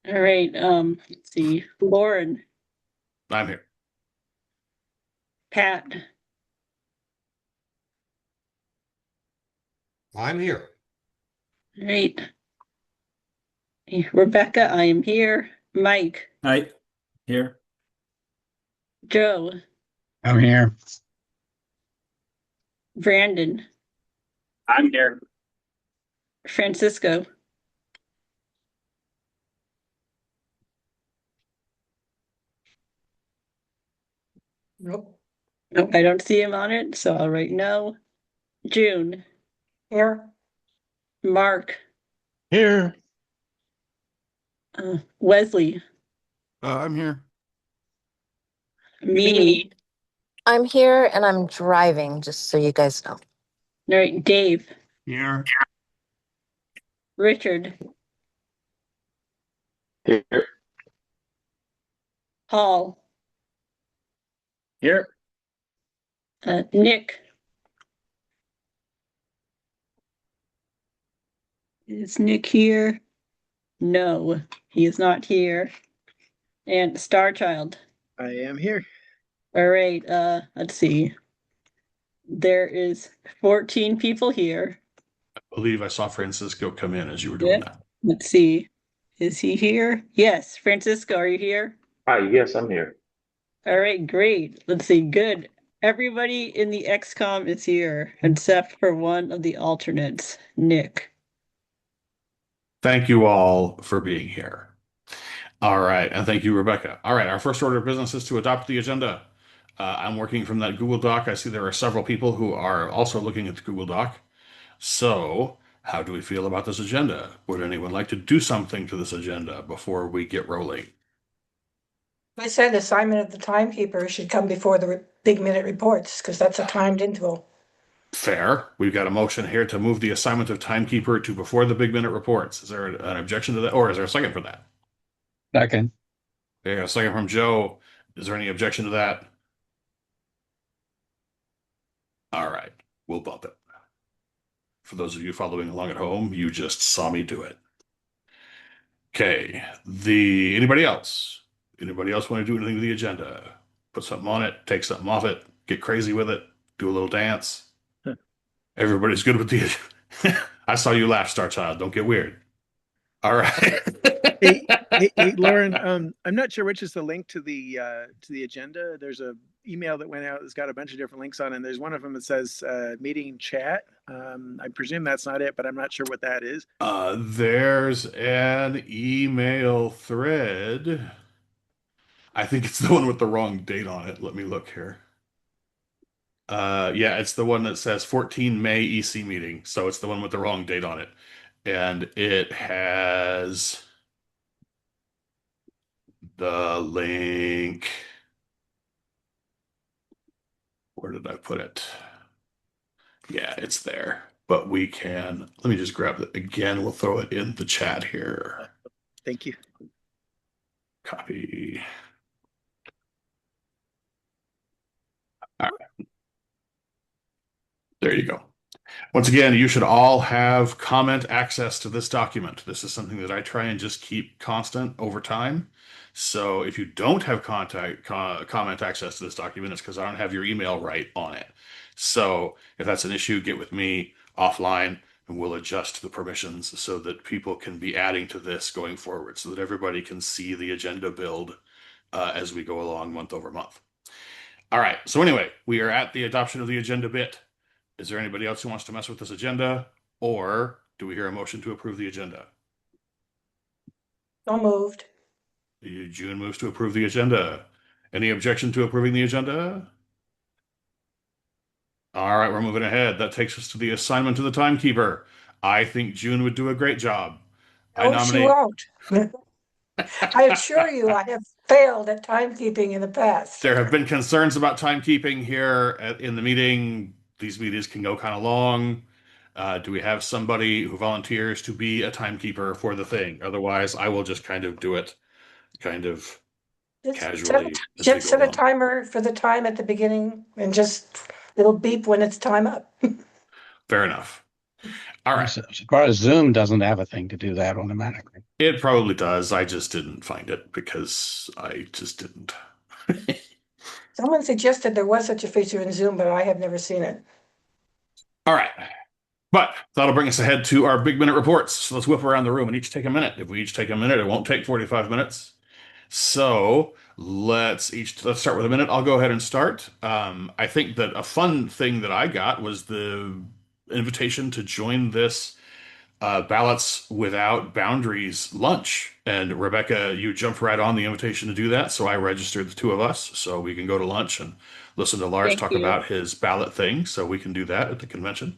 All right, let's see. Lauren, I'm here. Pat, I'm here. all right. Rebecca, I am here. Mike, Hi, here. Joe, I'm here. Brandon, I'm here. Francisco. Nope. Nope, I don't see him on it, so I'll write no. June, Here. Mark, Here. Wesley, I'm here. Mimi, I'm here and I'm driving, just so you guys know. all right, Dave, Here. Richard, Here. Paul, Here. Nick. Is Nick here? No, he is not here. And Starchild. I am here. All right, let's see. There is 14 people here. I believe I saw Francisco come in as you were doing Yeah. that. Let's see. Is he here? Yes. Francisco, are you here? Hi, yes, I'm here. All right, great. Let's see. Good. Everybody in the XCOM is here except for one of the alternates, Nick. Thank you all for being here. All right, and thank you, Rebecca. All right, our first order of business is to adopt the agenda. I'm working from that Google Doc. I see there are several people who are also looking at the Google Doc. So, how do we feel about this agenda? Would anyone like to do something to this agenda before we get rolling? I said assignment of the timekeeper should come before the big minute reports because that's a timed interval. Fair. We've got a motion here to move the assignment of timekeeper to before the big minute reports. Is there an objection to that, or is there a second for that? Second. Okay, a second from Joe. Is there any objection to that? All right, we'll bump it. For those of you following along at home, you just saw me do it. Okay, anybody else? Anybody else want to do anything to the agenda? Put something on it, take something off it, get crazy with it, do a little dance. Everybody's good with the. I saw you laugh, Star Child. Don't get weird. All right. Hey, Lauren. I'm not sure which is the link to the agenda. There's a email that went out that's got a bunch of different links on it, and there's one of them that says meeting chat. I presume that's not it, but I'm not sure what that is. There's an email thread. I think it's the one with the wrong date on it. Let me look here. Yeah, it's the one that says 14 May EC meeting. So it's the one with the wrong date on it. And it has the link. Where did I put it? Yeah, it's there. But we can, let me just grab it again. We'll throw it in the chat here. Thank you. Copy. All right. There you go. Once again, you should all have comment access to this document. This is something that I try and just keep constant over time. So if you don't have comment access to this document, it's because I don't have your email right on it. So if that's an issue, get with me offline and we'll adjust the permissions so that people can be adding to this going forward so that everybody can see the agenda build as we go along month over month. All right. So anyway, we are at the adoption of the agenda bit. Is there anybody else who wants to mess with this agenda? Or do we hear a motion to approve the agenda? So moved. June moves to approve the agenda. Any objection to approving the agenda? All right, we're moving ahead. That takes us to the assignment to the timekeeper. I think June would do a great job. I No, she nominate. won't. I assure you, I have failed at timekeeping in the past. There have been concerns about timekeeping here in the meeting. These meetings can go kind of long. Do we have somebody who volunteers to be a timekeeper for the thing? Otherwise, I will just kind of do it kind of casually as we go Just set a along. timer for the time at the beginning and just it'll beep when it's time up. Fair enough. All right. As far as Zoom doesn't have a thing to do that automatically. It probably does. I just didn't find it because I just didn't. Someone suggested there was such a feature in Zoom, but I have never seen it. All right. But that'll bring us ahead to our big minute reports. So let's whip around the room and each take a minute. If we each take a minute, it won't take 45 minutes. So let's start with a minute. I'll go ahead and start. I think that a fun thing that I got was the invitation to join this Ballots Without Boundaries lunch. And Rebecca, you jumped right on the invitation to do that. So I registered the two of us so we can go to lunch and listen to Lars Thank talk you. about his ballot thing. So we can do that at the convention.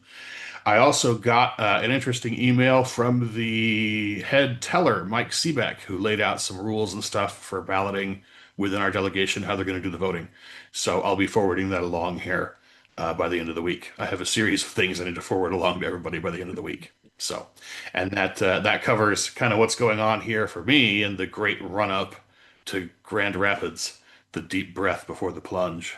I also got an interesting email from the head teller, Mike Seebeck, who laid out some rules and stuff for balloting within our delegation, how they're going to do the voting. So I'll be forwarding that along here by the end of the week. I have a series of things I need to forward along to everybody by the end of the week. So, and that covers kind of what's going on here for me in the great run up to Grand Rapids, the deep breath before the plunge.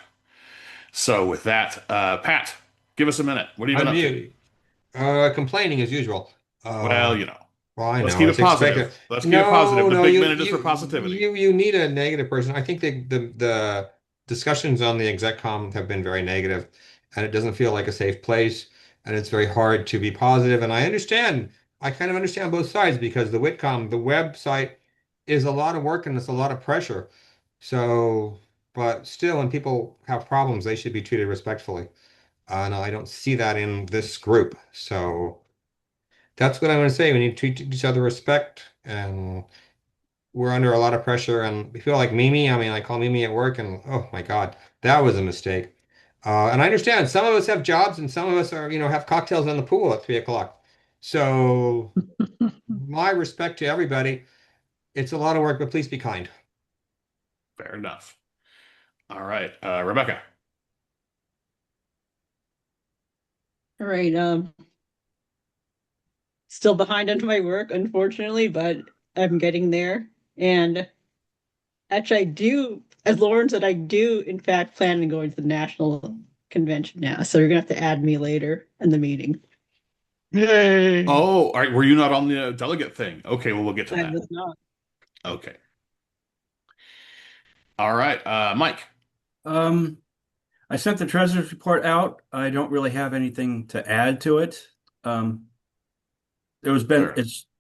So with that, Pat, give us a minute. What have you been up to? Complaining as usual. Well, you know, Well, I let's know keep it it's expected. positive. Let's keep it positive. The No, big minute is for positivity. you need a negative person. I think the discussions on the execcom have been very negative, and it doesn't feel like a safe place, and it's very hard to be positive. And I understand. I kind of understand both sides because the Whitcom, the website, is a lot of work and it's a lot of pressure. So, but still, when people have problems, they should be treated respectfully. And I don't see that in this group. So that's what I want to say. We need to treat each other with respect, and we're under a lot of pressure. And we feel like Mimi. I mean, I call Mimi at work, and oh my God, that was a mistake. And I understand some of us have jobs, and some of us are, have cocktails in the pool at 3 o'clock. So my respect to everybody. It's a lot of work, but please be kind. Fair enough. All right, Rebecca. All right. Still behind on my work, unfortunately, but I'm getting there. And actually, as Lauren said, I do in fact plan on going to the national convention now. So you're gonna have to add me later in the meeting. Yay! Oh, all right. Were you not on the delegate thing? Okay, well, we'll get to I that. was not. Okay. All right, Mike. I sent the treasurer's report out. I don't really have anything to add to it. There was been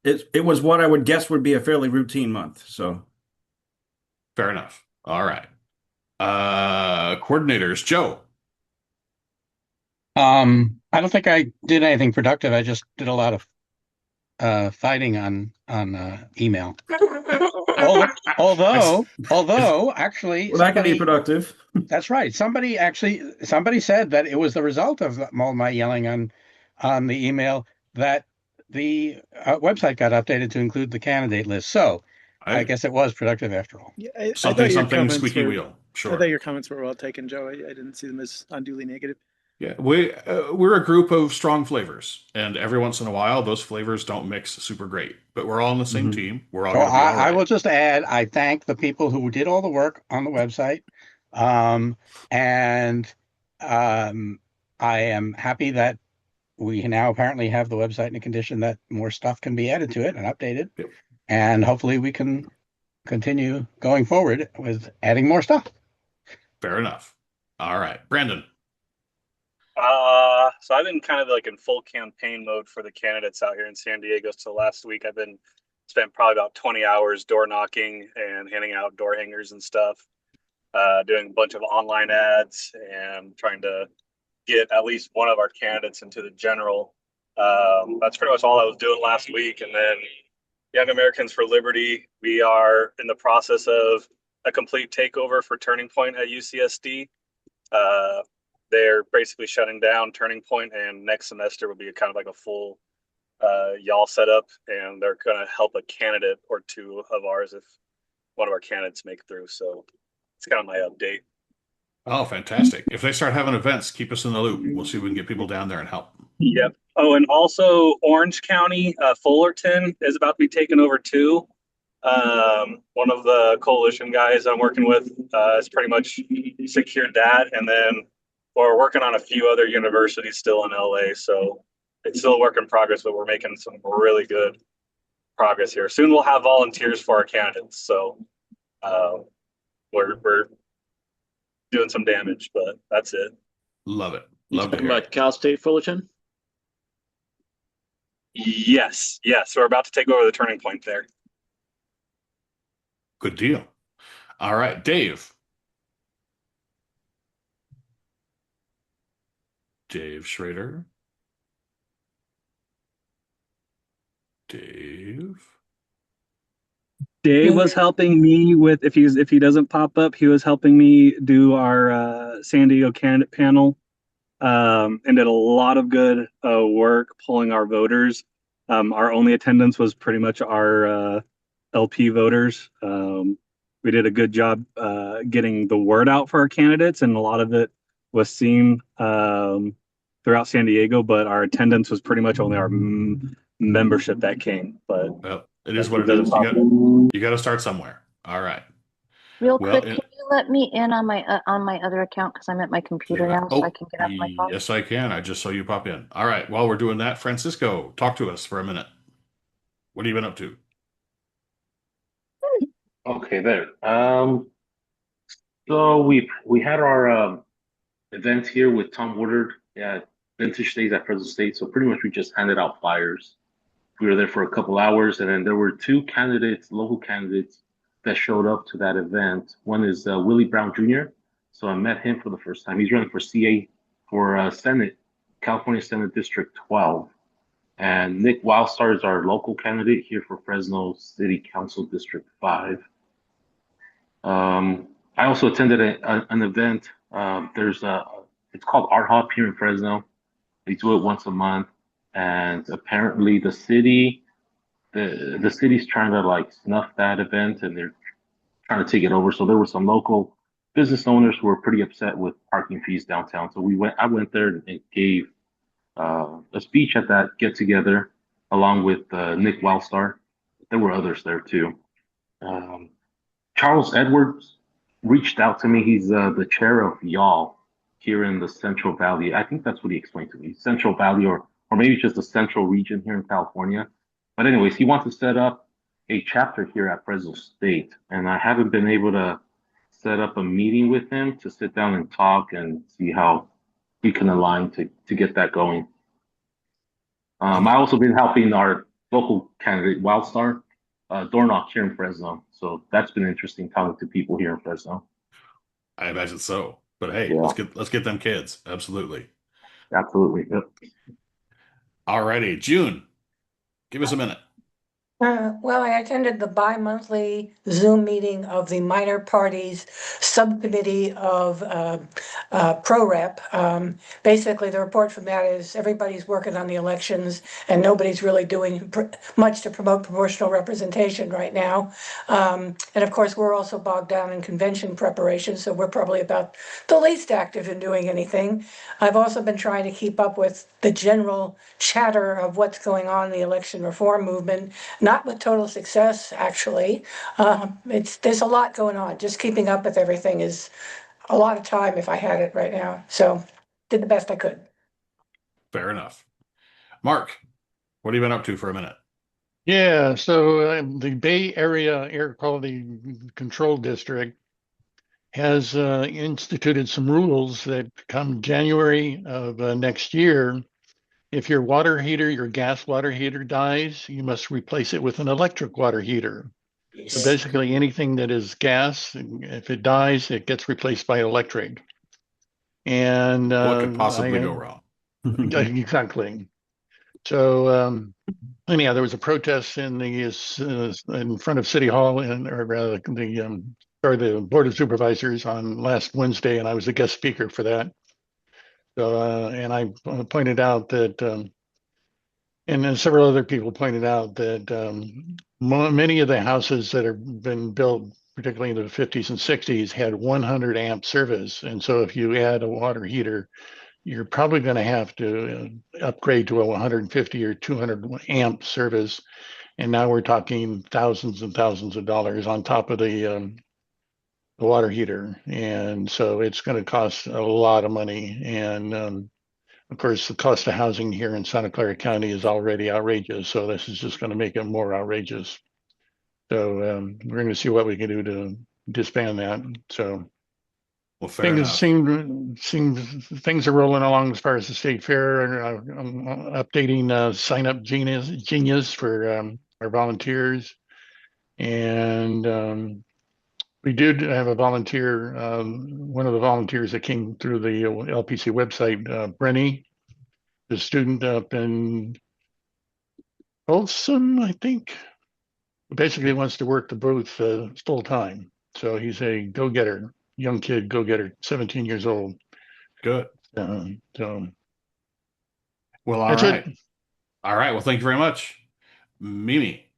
it was what I would guess would be a fairly routine month. So Fair enough. All right. Coordinators, Joe. I don't think I did anything productive. I just did a lot of fighting on email. Although actually, well, that can be productive. That's right. Somebody said that it was the result of all my yelling on the email that the website got updated to include the candidate list. So I guess it was productive after all. Yeah, I Something, thought your something, comments squeaky were- wheel. I Sure. thought your comments were well taken, Joe. I didn't see them as unduly negative. Yeah, we're a group of strong flavors, and every once in a while, those flavors don't mix super great. But we're all on the same team. We're all So going to be all I right. will just add, I thank the people who did all the work on the website, and I am happy that we now apparently have the website in a condition that more stuff can be added to it and updated, Yep. and hopefully we can continue going forward with adding more stuff. Fair enough. All right, Brandon. So I've been kind of like in full campaign mode for the candidates out here in San Diego. So last week I've been spent probably about 20 hours door knocking and handing out door hangers and stuff, doing a bunch of online ads and trying to get at least one of our candidates into the general. That's pretty much all I was doing last week. And then Young Americans for Liberty, we are in the process of a complete takeover for Turning Point at UCSD. They're basically shutting down Turning Point, and next semester will be kind of like a full y'all setup, and they're going to help a candidate or two of ours if one of our candidates make through. So it's kind of my update. Oh, fantastic. If they start having events, keep us in the loop. We'll see if we can get people down there and help. Yep. Oh, and also Orange County, Fullerton is about to be taken over too. One of the coalition guys I'm working with has pretty much secured that. And then we're working on a few other universities still in LA. So it's still a work in progress, but we're making some really good progress here. Soon we'll have volunteers for our candidates, so we're doing some damage, but that's it. Love it. You Love to talking hear about it. Cal State Fullerton? Yes, we're about to take over the Turning Point there. Good deal. All right, Dave. Dave Schrader. Dave. Dave was helping me with if he doesn't pop up, he was helping me do our San Diego candidate panel, and did a lot of good work pulling our voters. Our only attendance was pretty much our LP voters. We did a good job getting the word out for our candidates, and a lot of it was seen throughout San Diego. But our attendance was pretty much only our membership that came. But Well, it is what it is. You got to start somewhere. All right. Real Well, quick, can you let me in on my other account because I'm at my computer now, so I can get off my phone? Yes, I can. I just saw you pop in. All right. While we're doing that, Francisco, talk to us for a minute. What have you been up to? Okay, there. So we had our event here with Tom Woodard at Vintage Days at Fresno State. So pretty much we just handed out flyers. We were there for a couple hours, and then there were two candidates, local candidates, that showed up to that event. One is Willie Brown Jr. So I met him for the first time. He's running for CA for Senate, California Senate District 12. And Nick Wildstar is our local candidate here for Fresno City Council District 5. I also attended an event. It's called Art Hop here in Fresno. They do it once a month, and apparently the city's trying to like snuff that event, and they're trying to take it over. So there were some local business owners who were pretty upset with parking fees downtown. So I went there and gave a speech at that get together along with Nick Wildstar. There were others there too. Charles Edwards reached out to me. He's the chair of y'all here in the Central Valley. I think that's what he explained to me. Central Valley, or maybe just the central region here in California. But anyways, he wants to set up a chapter here at Fresno State, and I haven't been able to set up a meeting with him to sit down and talk and see how we can align to get that going. I also been helping our local candidate Wildstar door knock here in Fresno, so that's been interesting talking to people here in Fresno. I imagine so. But hey, Yeah. let's get them kids. Absolutely. Absolutely. Yep. All righty, June. Give us a minute. Well, I attended the bi-monthly Zoom meeting of the minor parties subcommittee of ProRep. Basically, the report from that is everybody's working on the elections and nobody's really doing much to promote proportional representation right now. And of course, we're also bogged down in convention preparation, so we're probably about the least active in doing anything. I've also been trying to keep up with the general chatter of what's going on in the election reform movement. Not with total success, actually. There's a lot going on. Just keeping up with everything is a lot of time if I had it right now. So did the best I could. Fair enough. Mark, what have you been up to for a minute? Yeah, so the Bay Area Air Quality Control District has instituted some rules that come January of next year. If your gas water heater dies, you must replace it with an electric water heater. Yes. So basically anything that is gas, if it dies, it gets replaced by electric. And What could possibly go wrong? Exactly. So anyhow, there was a protest in front of City Hall the Board of Supervisors on last Wednesday, and I was a guest speaker for that. So and I pointed out that, and then several other people pointed out that many of the houses that have been built, particularly in the 50s and 60s, had 100 amp service, and so if you add a water heater, you're probably going to have to upgrade to a 150 or 200 amp service. And now we're talking thousands and thousands of dollars on top of the water heater. And so it's going to cost a lot of money. And of course, the cost of housing here in Santa Clara County is already outrageous, so this is just going to make it more outrageous. So we're going to see what we can do to disband that. So Well, fair enough. Things are rolling along as far as the state fair, and I'm updating sign up genius for our volunteers, and we did have a volunteer. One of the volunteers that came through the LPC website, Brenny, the student up in Folsom, I think, basically wants to work the booth full time. So he's a go-getter, young kid, go-getter, 17 years old. Good. So, well, all that's right. it. All right. Well, thank you very much, Mimi.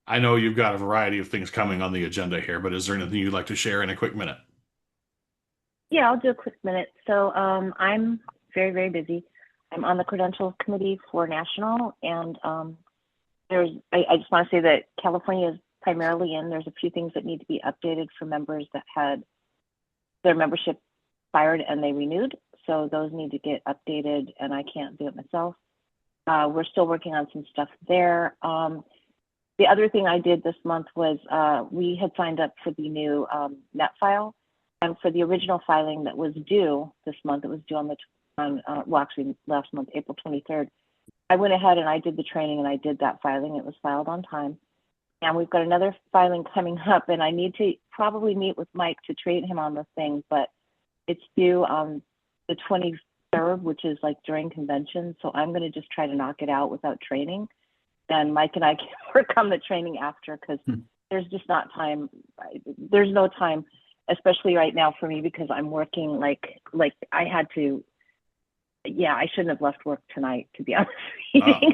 I know you've got a variety of things coming on the agenda here, but is there anything you'd like to share in a quick minute? Yeah, I'll do a quick minute. So I'm very, very busy. I'm on the credentials committee for national, and I just want to say that California is primarily in. There's a few things that need to be updated for members that had their membership expired and they renewed. So those need to get updated, and I can't do it myself. We're still working on some stuff there. The other thing I did this month was we had signed up for the new net file, and for the original filing that was due this month, it was due well, actually last month, April 23rd. I went ahead and I did the training and I did that filing. It was filed on time. And we've got another filing coming up, and I need to probably meet with Mike to train him on the thing, but it's due the 23rd, which is like during convention. So I'm going to just try to knock it out without training. And Mike and I can work on the training after, because there's just not time. There's no time, especially right now for me, because I'm working like I had to. Yeah, I shouldn't have left work tonight, to be honest with you.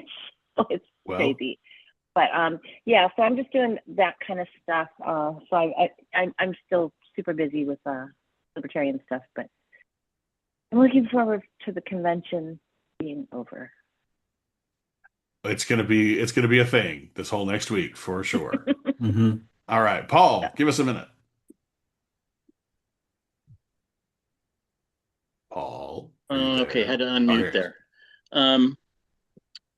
So it's crazy. But yeah, so I'm just doing that kind of stuff. So I'm still super busy with libertarian stuff, but I'm looking forward to the convention being over. It's gonna be a thing this whole next week for sure. All right, Paul, give us a minute. Paul. Okay, had to unmute there.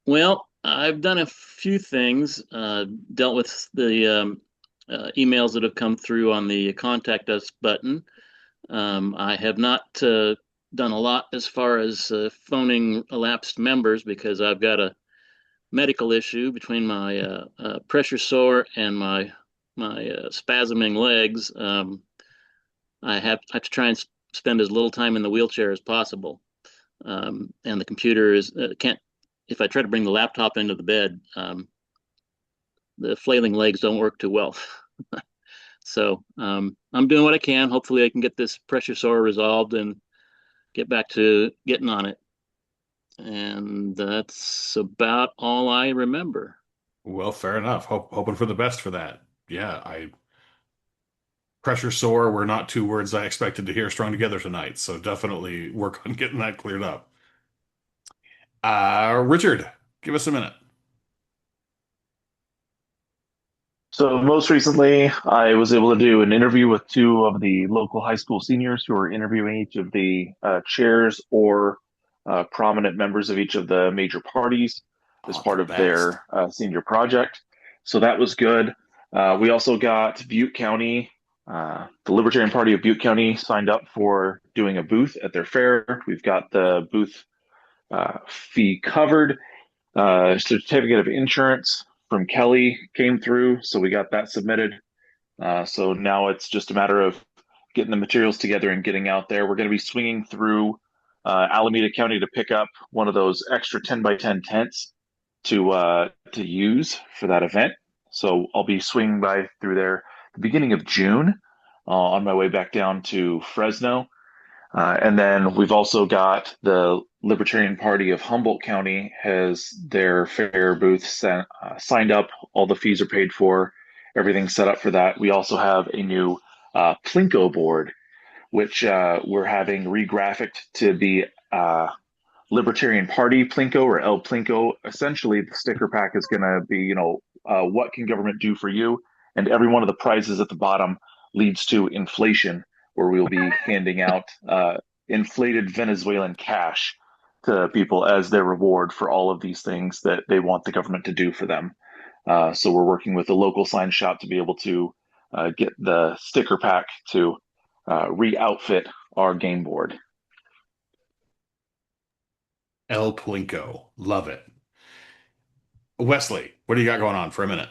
Well, I've done a few things, dealt with the emails that have come through on the contact us button. I have not done a lot as far as phoning elapsed members, because I've got a medical issue between my pressure sore and my spasming legs. I have to try and spend as little time in the wheelchair as possible. And the computer can't, if I try to bring the laptop into the bed, the flailing legs don't work too well. So I'm doing what I can. Hopefully I can get this pressure sore resolved and get back to getting on it. And that's about all I remember. Well, fair enough. Hoping for the best for that. Yeah, pressure sore were not two words I expected to hear strung together tonight. So definitely work on getting that cleared up. Richard, give us a minute. So most recently, I was able to do an interview with two of the local high school seniors who are interviewing each of the chairs or prominent members of each of the major parties as part of their senior project. So that was good. We also got Butte County, the Libertarian Party of Butte County signed up for doing a booth at their fair. We've got the booth fee covered. Certificate of insurance from Kelly came through, so we got that submitted. So now it's just a matter of getting the materials together and getting out there. We're going to be swinging through Alameda County to pick up one of those extra 10 by 10 tents to use for that event. So I'll be swinging by through there the beginning of June on my way back down to Fresno. And then we've also got the Libertarian Party of Humboldt County has their fair booth signed up. All the fees are paid for. Everything's set up for that. We also have a new Plinko board, which we're having regraphicked to the Libertarian Party Plinko, or El Plinko. Essentially, the sticker pack is going to be, what can government do for you? And every one of the prizes at the bottom leads to inflation, where we'll be handing out inflated Venezuelan cash to people as their reward for all of these things that they want the government to do for them. So we're working with a local sign shop to be able to get the sticker pack to re-outfit our game board. El Plinko. Love it. Wesley, what do you got going on for a minute?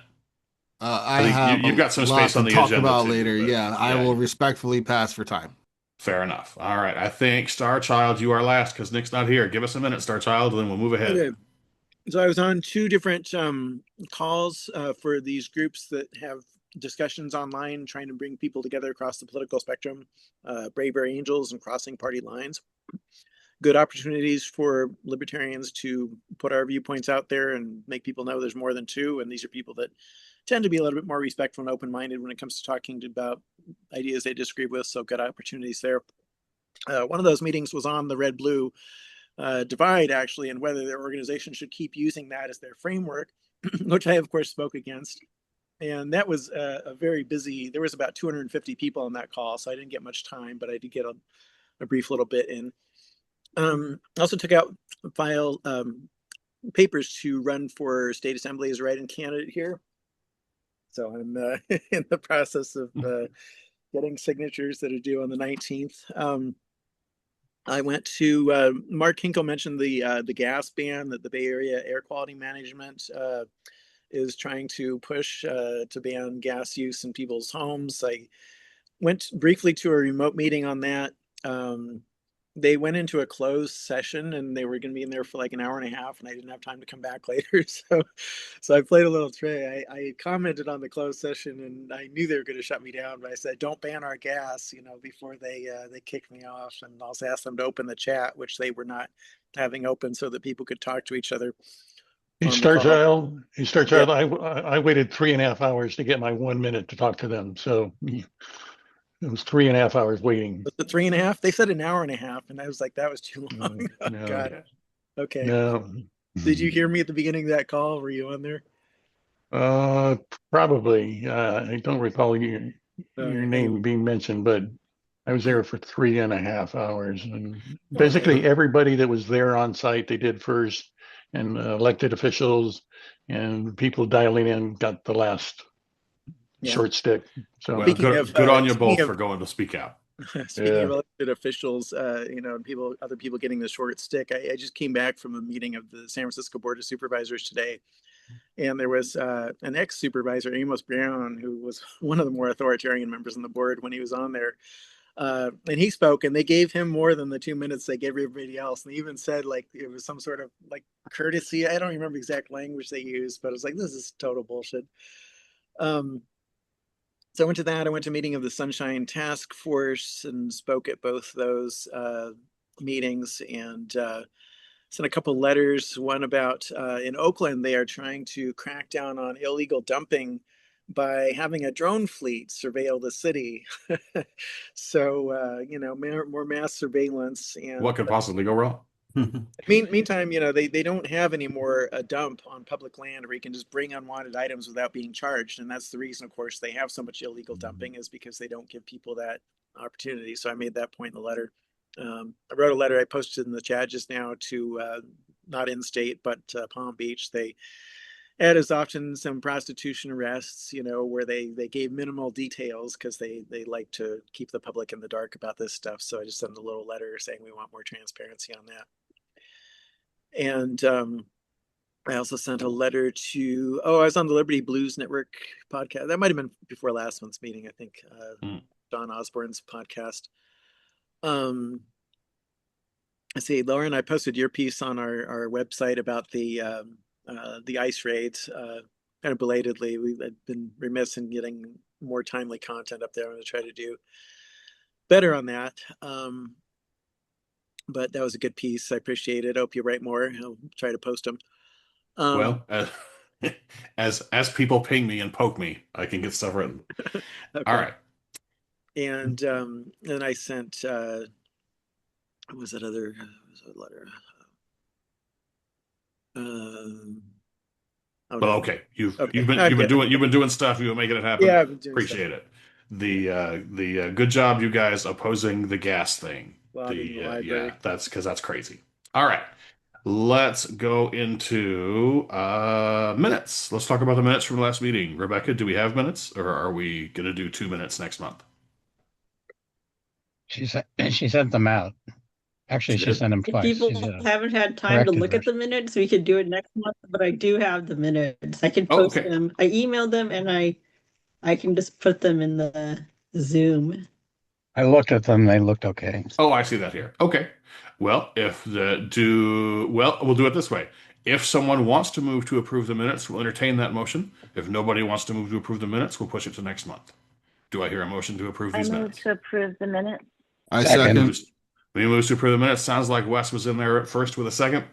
I think have you've got some a lot space to on the talk agenda about too, later. but Yeah, I will respectfully pass for time. Fair enough. All right. I think Star Child, you are last because Nick's not here. Give us a minute, Star Child, and then we'll move ahead. Okay. So I was on two different calls for these groups that have discussions online, trying to bring people together across the political spectrum, Bravery Angels and Crossing Party Lines. Good opportunities for libertarians to put our viewpoints out there and make people know there's more than two. And these are people that tend to be a little bit more respectful and open-minded when it comes to talking about ideas they disagree with. So good opportunities there. One of those meetings was on the red-blue divide, actually, and whether their organization should keep using that as their framework, which I, of course, spoke against. And that was a very busy, there was about 250 people on that call, so I didn't get much time, but I did get a brief little bit in. Also took out file papers to run for state assembly as a write-in candidate here. So I'm in the process of getting signatures that are due on the 19th. I went to Mark Hinkle mentioned the gas ban that the Bay Area Air Quality Management is trying to push to ban gas use in people's homes. I went briefly to a remote meeting on that. They went into a closed session and they were going to be in there for like an hour and a half, and I didn't have time to come back later. So I played a little trick. I commented on the closed session and I knew they were going to shut me down, but I said, don't ban our gas, before they kicked me off. And also asked them to open the chat, which they were not having open so that people could talk to each other. Star Child, yeah. I waited 3.5 hours to get my 1 minute to talk to them. So it was 3.5 hours waiting. Was it 3.5? They said an hour and a half, and I was like, that was too long. No. God. Okay. No. Did you hear me at the beginning of that call? Were you on there? Probably. I don't recall your name being mentioned, but I was there for 3.5 hours. And basically everybody that was there on site, they did first, and elected officials and people dialing in got the last short stick. So well, good on you both for going to speak out. Speaking of elected officials, and other people getting the short stick, I just came back from a meeting of the San Francisco Board of Supervisors today, and there was an ex-supervisor, Amos Brown, who was one of the more authoritarian members on the board when he was on there. And he spoke, and they gave him more than the 2 minutes they gave everybody else. And they even said like it was some sort of like courtesy. I don't remember exact language they used, but it was like, this is total bullshit. So I went to that. I went to a meeting of the Sunshine Task Force and spoke at both those meetings, and sent a couple letters. One about in Oakland, they are trying to crack down on illegal dumping by having a drone fleet surveil the city. So, more mass surveillance. And what could possibly go wrong? Meantime, they don't have any more a dump on public land where you can just bring unwanted items without being charged. And that's the reason, of course, they have so much illegal dumping, is because they don't give people that opportunity. So I made that point in the letter. I wrote a letter I posted in the chat just now to not in state, but Palm Beach. They had as often some prostitution arrests, where they gave minimal details because they like to keep the public in the dark about this stuff. So I just sent a little letter saying we want more transparency on that. And I also sent a letter to, I was on the Liberty Blues Network podcast. That might have been before last month's meeting, I think, John Osborne's podcast. Let's see, Lauren, I posted your piece on our website about the ICE raids, kind of belatedly. We've been remiss in getting more timely content up there. I'm going to try to do better on that. But that was a good piece. I appreciate it. I hope you write more. I'll try to post them. Well, as people ping me and poke me, I can get stuff written. Okay. All right. And then I sent what was that other letter? Well, okay. You've been doing stuff. You've been making it happen. Yeah, I've been doing appreciate stuff. it. The good job, you guys, opposing the gas thing. Logging the library. Yeah, that's because that's crazy. All right, let's go into minutes. Let's talk about the minutes from the last meeting. Rebecca, do we have minutes, or are we going to do 2 minutes next month? She sent them out. Actually, she sent them If twice. people haven't had time to corrected look at the minutes, we could do it next month, but I do have the minutes. I can post okay. them. I emailed them and I can just put them in the Zoom. I looked at them. They looked okay. Oh, I see that here. Okay. Well, we'll do it this way. If someone wants to move to approve the minutes, we'll entertain that motion. If nobody wants to move to approve the minutes, we'll push it to next month. Do I hear a motion to approve these I move minutes? to approve the minutes. I second. We move to approve the minutes. Sounds like Wes was in there at first with a second.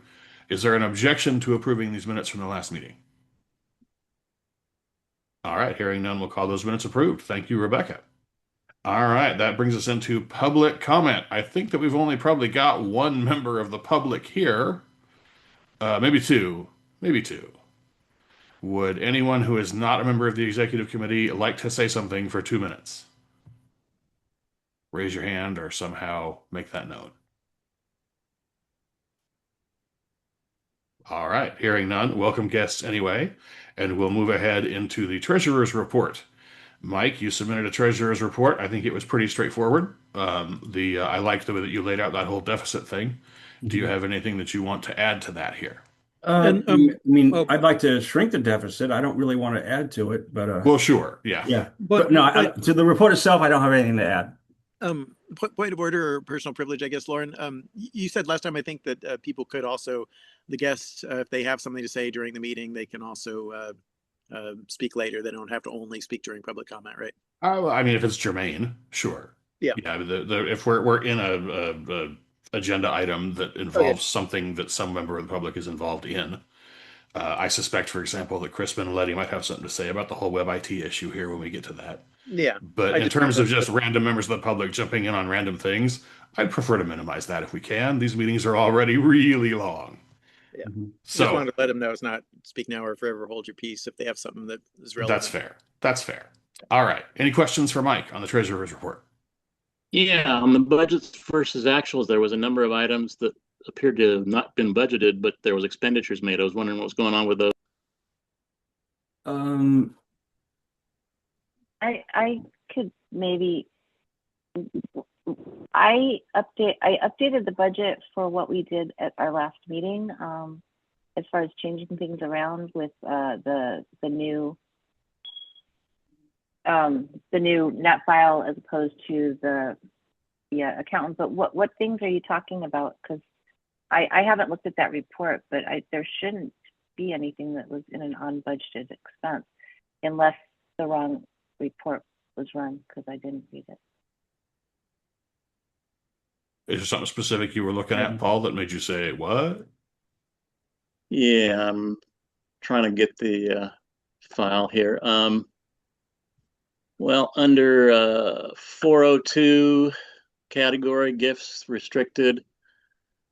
Is there an objection to approving these minutes from the last meeting? All right, hearing none, we'll call those minutes approved. Thank you, Rebecca. All right, that brings us into public comment. I think that we've only probably got one member of the public here. Maybe two. Maybe two. Would anyone who is not a member of the executive committee like to say something for 2 minutes? Raise your hand or somehow make that known. All right, hearing none, welcome guests anyway, and we'll move ahead into the treasurer's report. Mike, you submitted a treasurer's report. I think it was pretty straightforward. I liked the way that you laid out that whole deficit thing. Do you have anything that you want to add to that here? I mean, I'd like to shrink the deficit. I don't really want to add to it, but well, sure, yeah, yeah. But no, to the report itself, I don't have anything to add. Point of order or personal privilege, I guess, Lauren. You said last time, I think that people could also, the guests, if they have something to say during the meeting, they can also speak later. They don't have to only speak during public comment, right? I mean, if it's germane, sure. Yeah. Yeah. If we're in a agenda item that involves something that some member of the public is involved in, I suspect, for example, that Chris Benedetti might have something to say about the whole web IT issue here when we get to that. Yeah. But in terms of just random members of the public jumping in on random things, I'd prefer to minimize that if we can. These meetings are already really long. Yeah. So just wanted to let them know it's not speak now or forever hold your peace if they have something that is relevant. That's fair. That's fair. All right. Any questions for Mike on the treasurer's report? Yeah, on the budgets versus actuals, there was a number of items that appeared to have not been budgeted, but there was expenditures made. I was wondering what was going on with those. I could maybe I updated the budget for what we did at our last meeting, as far as changing things around with the new net file as opposed to the accountant. But what things are you talking about? Because I haven't looked at that report, but there shouldn't be anything that was in an unbudgeted expense unless the wrong report was run, because I didn't read it. Is there something specific you were looking at, Paul, that made you say, what? Yeah, I'm trying to get the file here. Well, under 402 category gifts restricted,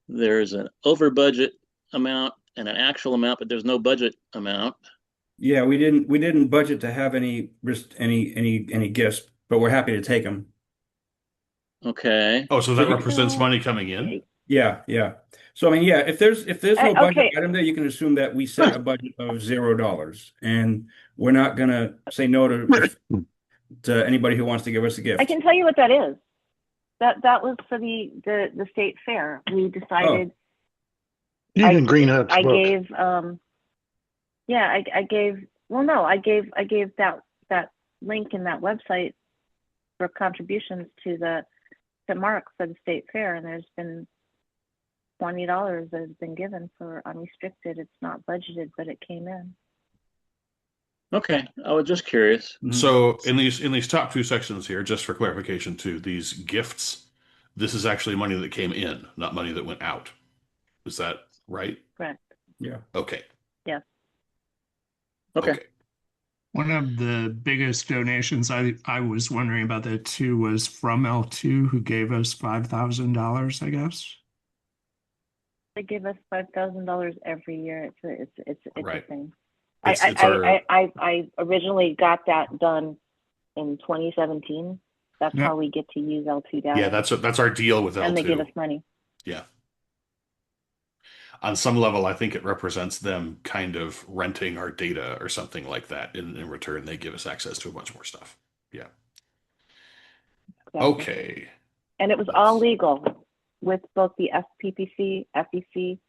there's an over budget amount and an actual amount, but there's no budget amount. Yeah, we didn't budget to have any gifts, but we're happy to take them. Okay. Oh, so that represents money coming in? Yeah. So I mean, yeah, if there's no budget item there, you can assume that we set a budget of $0, and we're not gonna say no to anybody who wants to give us a gift. I can tell you what that is. That was for the state fair. We decided. Even Greenhouse. I gave. I gave. Well, no, I gave that link in that website for contributions to Mark for the state fair, and there's been $20 that has been given for unrestricted. It's not budgeted, but it came in. Okay, I was just curious. So in these top two sections here, just for clarification too, these gifts, this is actually money that came in, not money that went out. Is that right? Correct. Yeah. Okay. Yes. Okay. One of the biggest donations I was wondering about that too was from L2, who gave us $5,000, I guess. They give us $5,000 every year. It's right. a thing. I originally got that done in 2017. That's Yep. how we get to use L2 data. Yeah, that's our deal with L2. And they give us money. Yeah. On some level, I think it represents them kind of renting our data or something like that. In return, they give us access to a bunch more stuff. Yeah. Exactly. Okay. And it was all legal with both the SPPC, FEC,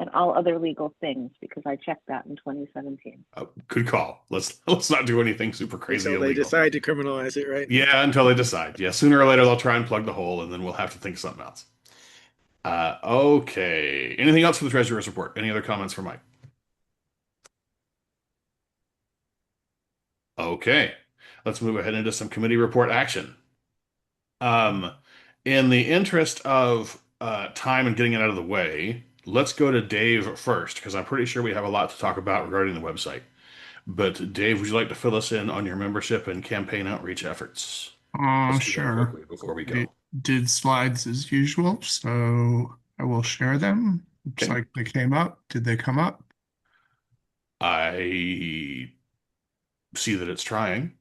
and all other legal things because I checked that in 2017. Oh, good call. Let's not do anything super crazy Until they illegal. decide to criminalize it, right? Yeah, until they decide. Yeah, sooner or later they'll try and plug the hole, and then we'll have to think of something else. Okay. Anything else for the treasurer's report? Any other comments from Mike? Okay. Let's move ahead into some committee report action. In the interest of time and getting it out of the way, let's go to Dave first, because I'm pretty sure we have a lot to talk about regarding the website. But Dave, would you like to fill us in on your membership and campaign outreach efforts? Let's do that Sure. quickly before we I go. did slides as usual, so I will share them. Looks Okay. like they came up. Did they come up? I see that it's trying.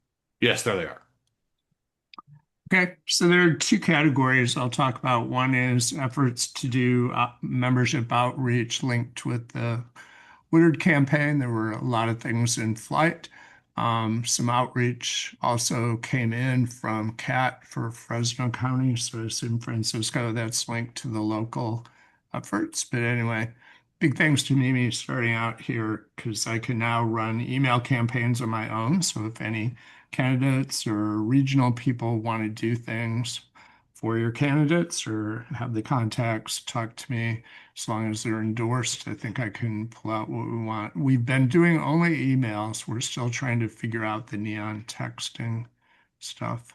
Yes, there they are. Okay, so there are two categories I'll talk about. One is efforts to do membership outreach linked with the Woodard campaign. There were a lot of things in flight. Some outreach also came in from CAT for Fresno County, so it's in Francisco. That's linked to the local efforts. But anyway, big thanks to Mimi starting out here because I can now run email campaigns on my own. So if any candidates or regional people want to do things for your candidates or have the contacts talk to me, as long as they're endorsed, I think I can pull out what we want. We've been doing only emails. We're still trying to figure out the neon texting stuff.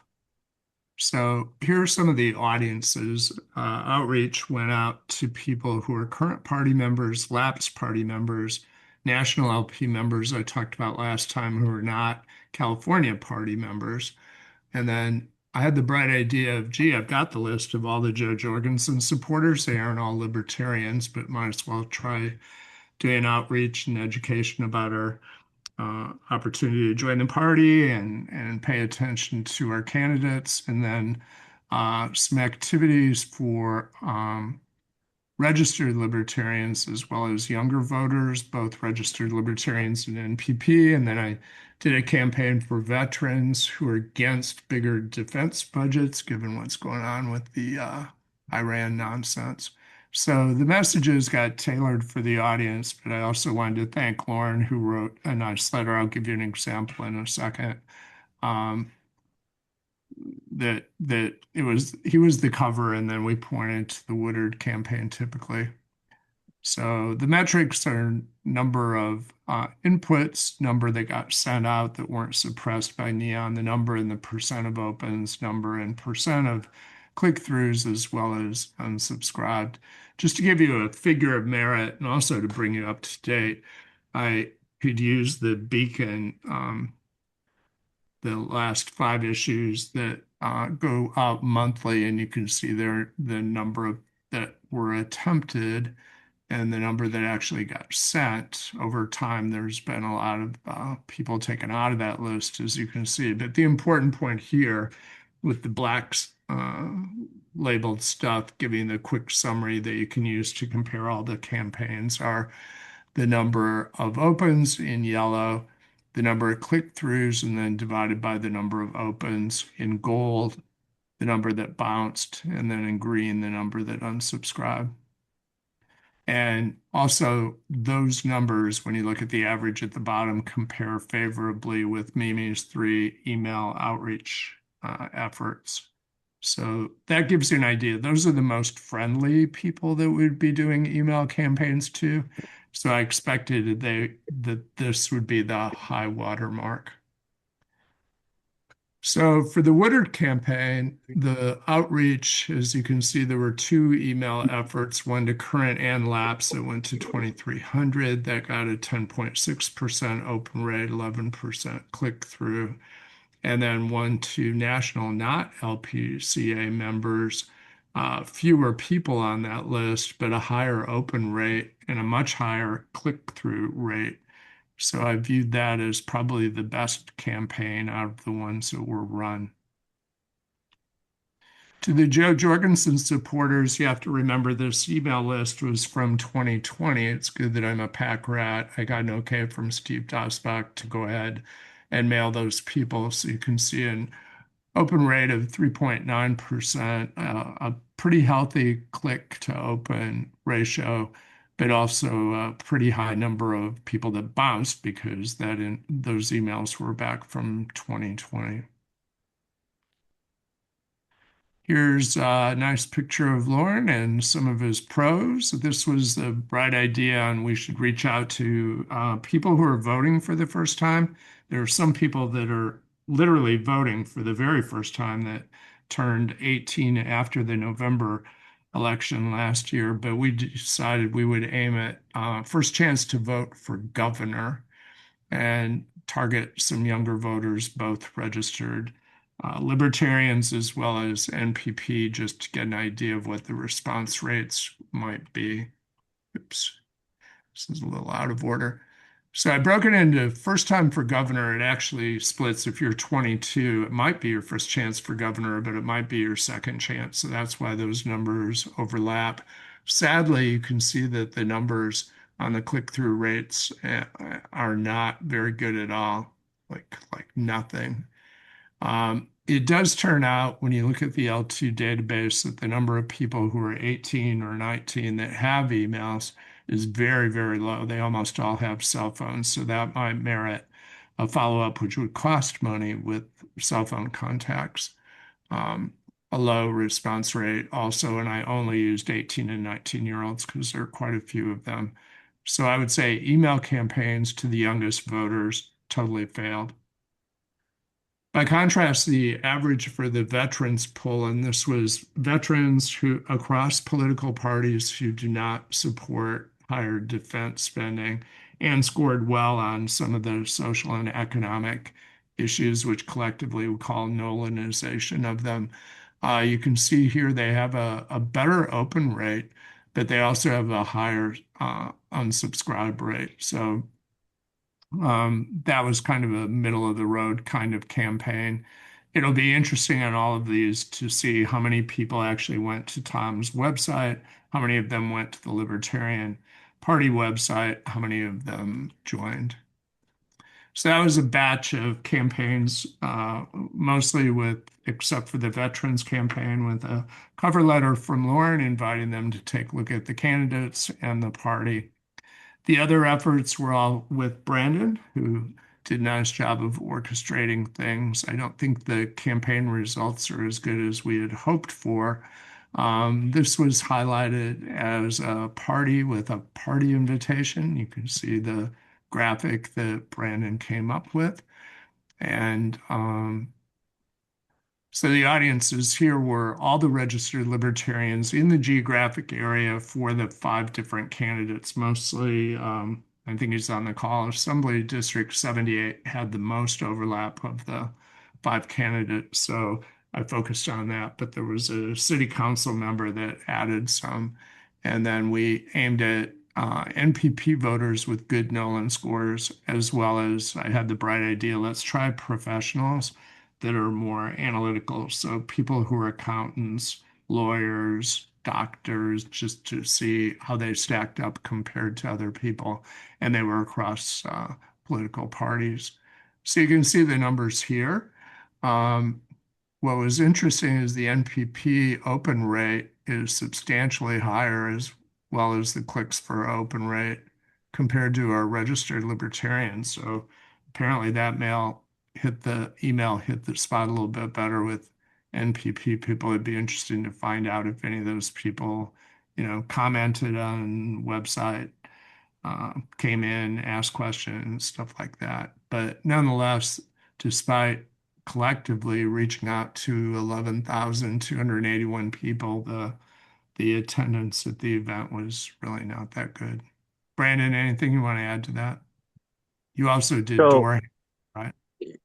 So here are some of the audiences. Outreach went out to people who are current party members, lapsed party members, national LP members I talked about last time who are not California party members. And then I had the bright idea of, gee, I've got the list of all the Joe Jorgensen supporters. They aren't all libertarians, but might as well try doing outreach and education about our opportunity to join the party and pay attention to our candidates. And then some activities for registered libertarians as well as younger voters, both registered libertarians and NPP. And then I did a campaign for veterans who are against bigger defense budgets, given what's going on with the Iran nonsense. So the messages got tailored for the audience, but I also wanted to thank Lauren, who wrote a nice letter. I'll give you an example in a second. That he was the cover, and then we pointed to the Woodard campaign typically. So the metrics are number of inputs, number that got sent out that weren't suppressed by Neon, the number and the percent of opens, number and percent of click-throughs, as well as unsubscribed. Just to give you a figure of merit and also to bring you up to date, I could use the Beacon, the last 5 issues that go out monthly, and you can see there the number of that were attempted and the number that actually got sent. Over time, there's been a lot of people taken out of that list, as you can see. But the important point here with the blacks labeled stuff, giving the quick summary that you can use to compare all the campaigns, are the number of opens in yellow, the number of click-throughs, and then divided by the number of opens. In gold, the number that bounced, and then in green, the number that unsubscribed. And also, those numbers, when you look at the average at the bottom, compare favorably with Mimi's 3 email outreach efforts. So that gives you an idea. Those are the most friendly people that we'd be doing email campaigns to. So I expected that this would be the high water mark. So for the Woodard campaign, the outreach, as you can see, there were 2 email efforts, one to current and lapse that went to 2,300. That got a 10.6% open rate, 11% click through. And then one to national, not LPCA members, fewer people on that list, but a higher open rate and a much higher click-through rate. So I viewed that as probably the best campaign out of the ones that were run. To the Joe Jorgensen supporters, you have to remember this email list was from 2020. It's good that I'm a pack rat. I got an okay from Steve Dosbach to go ahead and mail those people. So you can see an open rate of 3.9%, a pretty healthy click to open ratio, but also a pretty high number of people that bounced because those emails were back from 2020. Here's a nice picture of Lauren and some of his pros. This was the bright idea, and we should reach out to people who are voting for the first time. There are some people that are literally voting for the very first time that turned 18 after the November election last year, but we decided we would aim at first chance to vote for governor and target some younger voters, both registered libertarians as well as NPP, just to get an idea of what the response rates might be. Oops, this is a little out of order. So I broke it into first time for governor. It actually splits if you're 22. It might be your first chance for governor, but it might be your second chance. So that's why those numbers overlap. Sadly, you can see that the numbers on the click-through rates are not very good at all, like nothing. It does turn out when you look at the L2 database that the number of people who are 18 or 19 that have emails is very, very low. They almost all have cell phones, so that might merit a follow-up, which would cost money with cell phone contacts. A low response rate also, and I only used 18 and 19-year-olds because there are quite a few of them. So I would say email campaigns to the youngest voters totally failed. By contrast, the average for the veterans poll, and this was veterans who across political parties who do not support higher defense spending and scored well on some of the social and economic issues, which collectively we call Nolanization of them. You can see here they have a better open rate, but they also have a higher unsubscribe rate. So that was kind of a middle of the road kind of campaign. It'll be interesting on all of these to see how many people actually went to Tom's website, how many of them went to the Libertarian Party website, how many of them joined. So that was a batch of campaigns, mostly except for the veterans campaign, with a cover letter from Lauren inviting them to take a look at the candidates and the party. The other efforts were all with Brandon, who did a nice job of orchestrating things. I don't think the campaign results are as good as we had hoped for. This was highlighted as a party with a party invitation. You can see the graphic that Brandon came up with. And so the audiences here were all the registered libertarians in the geographic area for the 5 different candidates. Mostly, I think he's on the call, Assembly District 78 had the most overlap of the 5 candidates. So I focused on that, but there was a city council member that added some. And then we aimed at NPP voters with good Nolan scores, as well as I had the bright idea, let's try professionals that are more analytical. So people who are accountants, lawyers, doctors, just to see how they stacked up compared to other people. And they were across political parties. So you can see the numbers here. What was interesting is the NPP open rate is substantially higher, as well as the clicks for open rate compared to our registered libertarians. So apparently that email hit the spot a little bit better with NPP people. It'd be interesting to find out if any of those people, commented on website, came in, asked questions, stuff like that. But nonetheless, despite collectively reaching out to 11,281 people, the attendance at the event was really not that good. Brandon, anything you want to add to that? You also did door, right?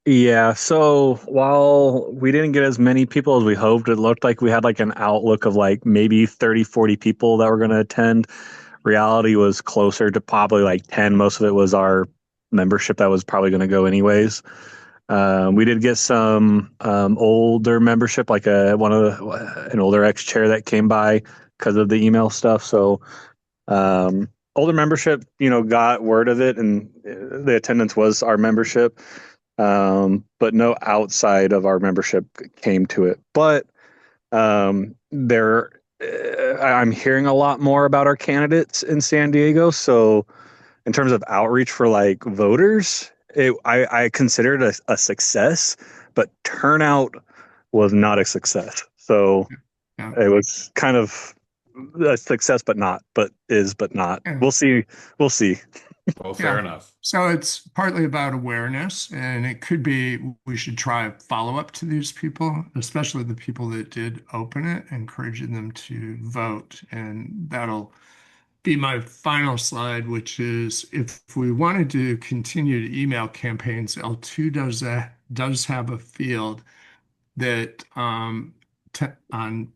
Yeah, so while we didn't get as many people as we hoped, it looked like we had like an outlook of like maybe 30, 40 people that were going to attend. Reality was closer to probably like 10. Most of it was our membership that was probably going to go anyways. We did get some older membership, like an older ex-chair that came by because of the email stuff. So older membership, got word of it, and the attendance was our membership. But no outside of our membership came to it. But I'm hearing a lot more about our candidates in San Diego. So in terms of outreach for like voters, I considered it a success, but turnout was not a success. So it was kind of a success, but not. We'll see. We'll see. Well, fair enough. So it's partly about awareness, and it could be we should try follow up to these people, especially the people that did open it, encouraging them to vote. And that'll be my final slide, which is if we wanted to continue to email campaigns, L2 does have a field that on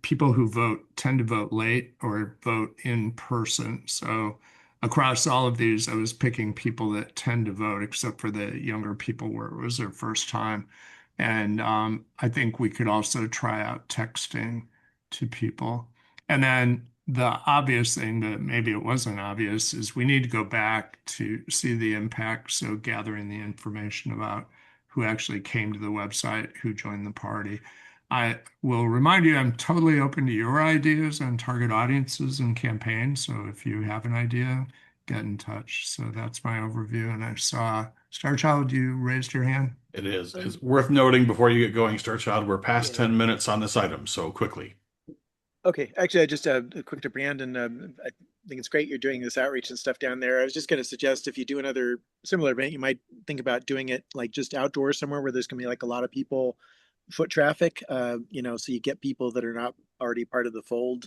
people who vote tend to vote late or vote in person. So across all of these, I was picking people that tend to vote, except for the younger people where it was their first time. And I think we could also try out texting to people. And then the obvious thing, that maybe it wasn't obvious, is we need to go back to see the impact. So gathering the information about who actually came to the website, who joined the party. I will remind you, I'm totally open to your ideas on target audiences and campaigns. So if you have an idea, get in touch. So that's my overview. And I saw Starchild, you raised your hand. It is. It's worth noting before you get going, Starchild, we're past 10 minutes on this item. So quickly. Okay. Actually, I just a quick to Brandon. I think it's great you're doing this outreach and stuff down there. I was just going to suggest if you do another similar event, you might think about doing it like just outdoors somewhere where there's going to be like a lot of people, foot traffic, so you get people that are not already part of the fold,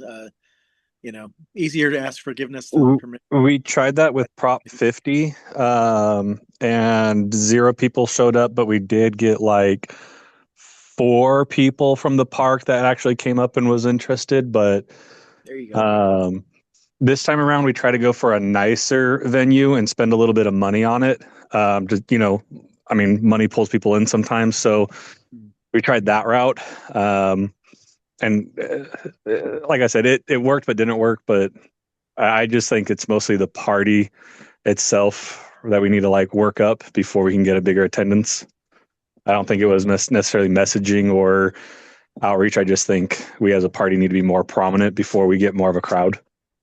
easier to ask forgiveness than permission. We tried that with Prop 50, and 0 people showed up, but we did get like 4 people from the park that actually came up and was interested. But there you go. This time around, we try to go for a nicer venue and spend a little bit of money on it. Money pulls people in sometimes. So we tried that route. Like I said, it worked, but didn't work. But I just think it's mostly the party itself that we need to like work up before we can get a bigger attendance. I don't think it was necessarily messaging or outreach. I just think we as a party need to be more prominent before we get more of a crowd.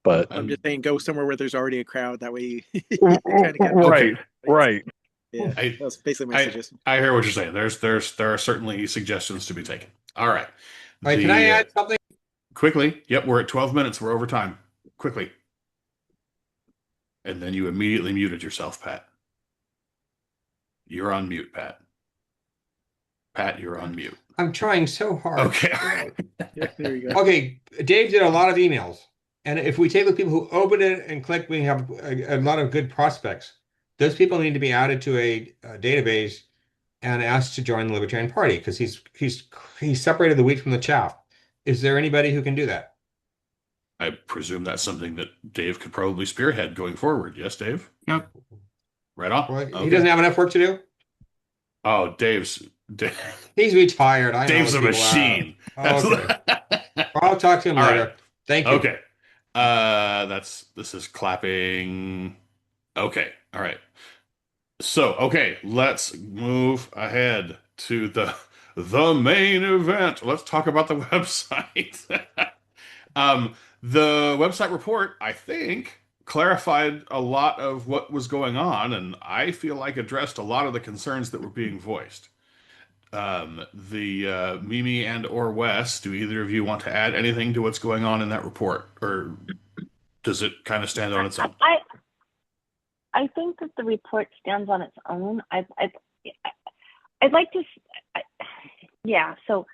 But I'm just saying, go somewhere where there's already a crowd. That way, right. Yeah, that's basically my suggestion. I hear what you're saying. There are certainly suggestions to be taken. All right. Can I add something? Quickly. Yep, we're at 12 minutes. We're over time. Quickly. And then you immediately muted yourself, Pat. You're on mute, Pat. Pat, you're on mute. I'm trying so hard. Okay. Yeah, there you go. Okay, Dave did a lot of emails. And if we take the people who open it and click, we have a lot of good prospects. Those people need to be added to a database and asked to join the Libertarian Party because he's separated the wheat from the chaff. Is there anybody who can do that? I presume that's something that Dave could probably spearhead going forward. Yes, Dave? Yep. Right on. Well, he doesn't have enough work to do? Oh, He's retired. Dave's a machine. Okay. I'll talk to him later. Right. Thank you. Okay. This is clapping. Okay. All right. So, okay, let's move ahead to the main event. Let's talk about the website. The website report, I think, clarified a lot of what was going on, and I feel like addressed a lot of the concerns that were being voiced. Mimi and or Wes, do either of you want to add anything to what's going on in that report, or does it kind of stand on its own? I think that the report stands on its own. I'd like to, so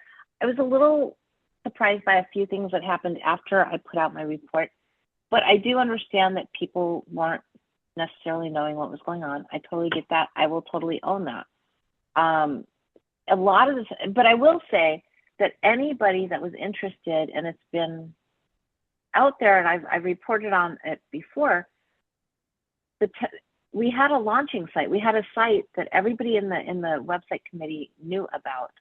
I was a little surprised by a few things that happened after I put out my report, but I do understand that people weren't necessarily knowing what was going on. I totally get that. I will totally own that. A lot of this, but I will say that anybody that was interested, and it's been out there, and I've reported on it before, we had a launching site. We had a site that everybody in the website committee knew about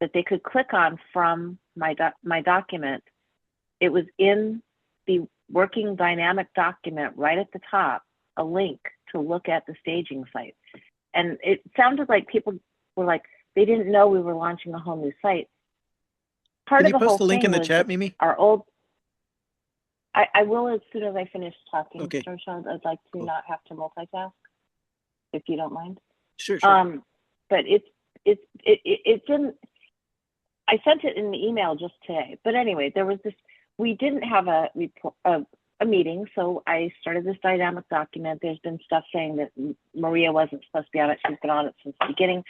that they could click on from my document. It was in the working dynamic document right at the top, a link to look at the staging site. And it sounded like people were like, they didn't know we were launching a whole new site. Can you post the link in the chat, Mimi? Our old, I will as soon as I finish talking. Okay. Charles, I'd like to not have to multitask, if you don't mind. Sure. But it's in. I sent it in the email just today. But anyway, there was this. We didn't have a meeting, so I started this dynamic document. There's been stuff saying that Maria wasn't supposed to be on it. She's been on it since the beginning.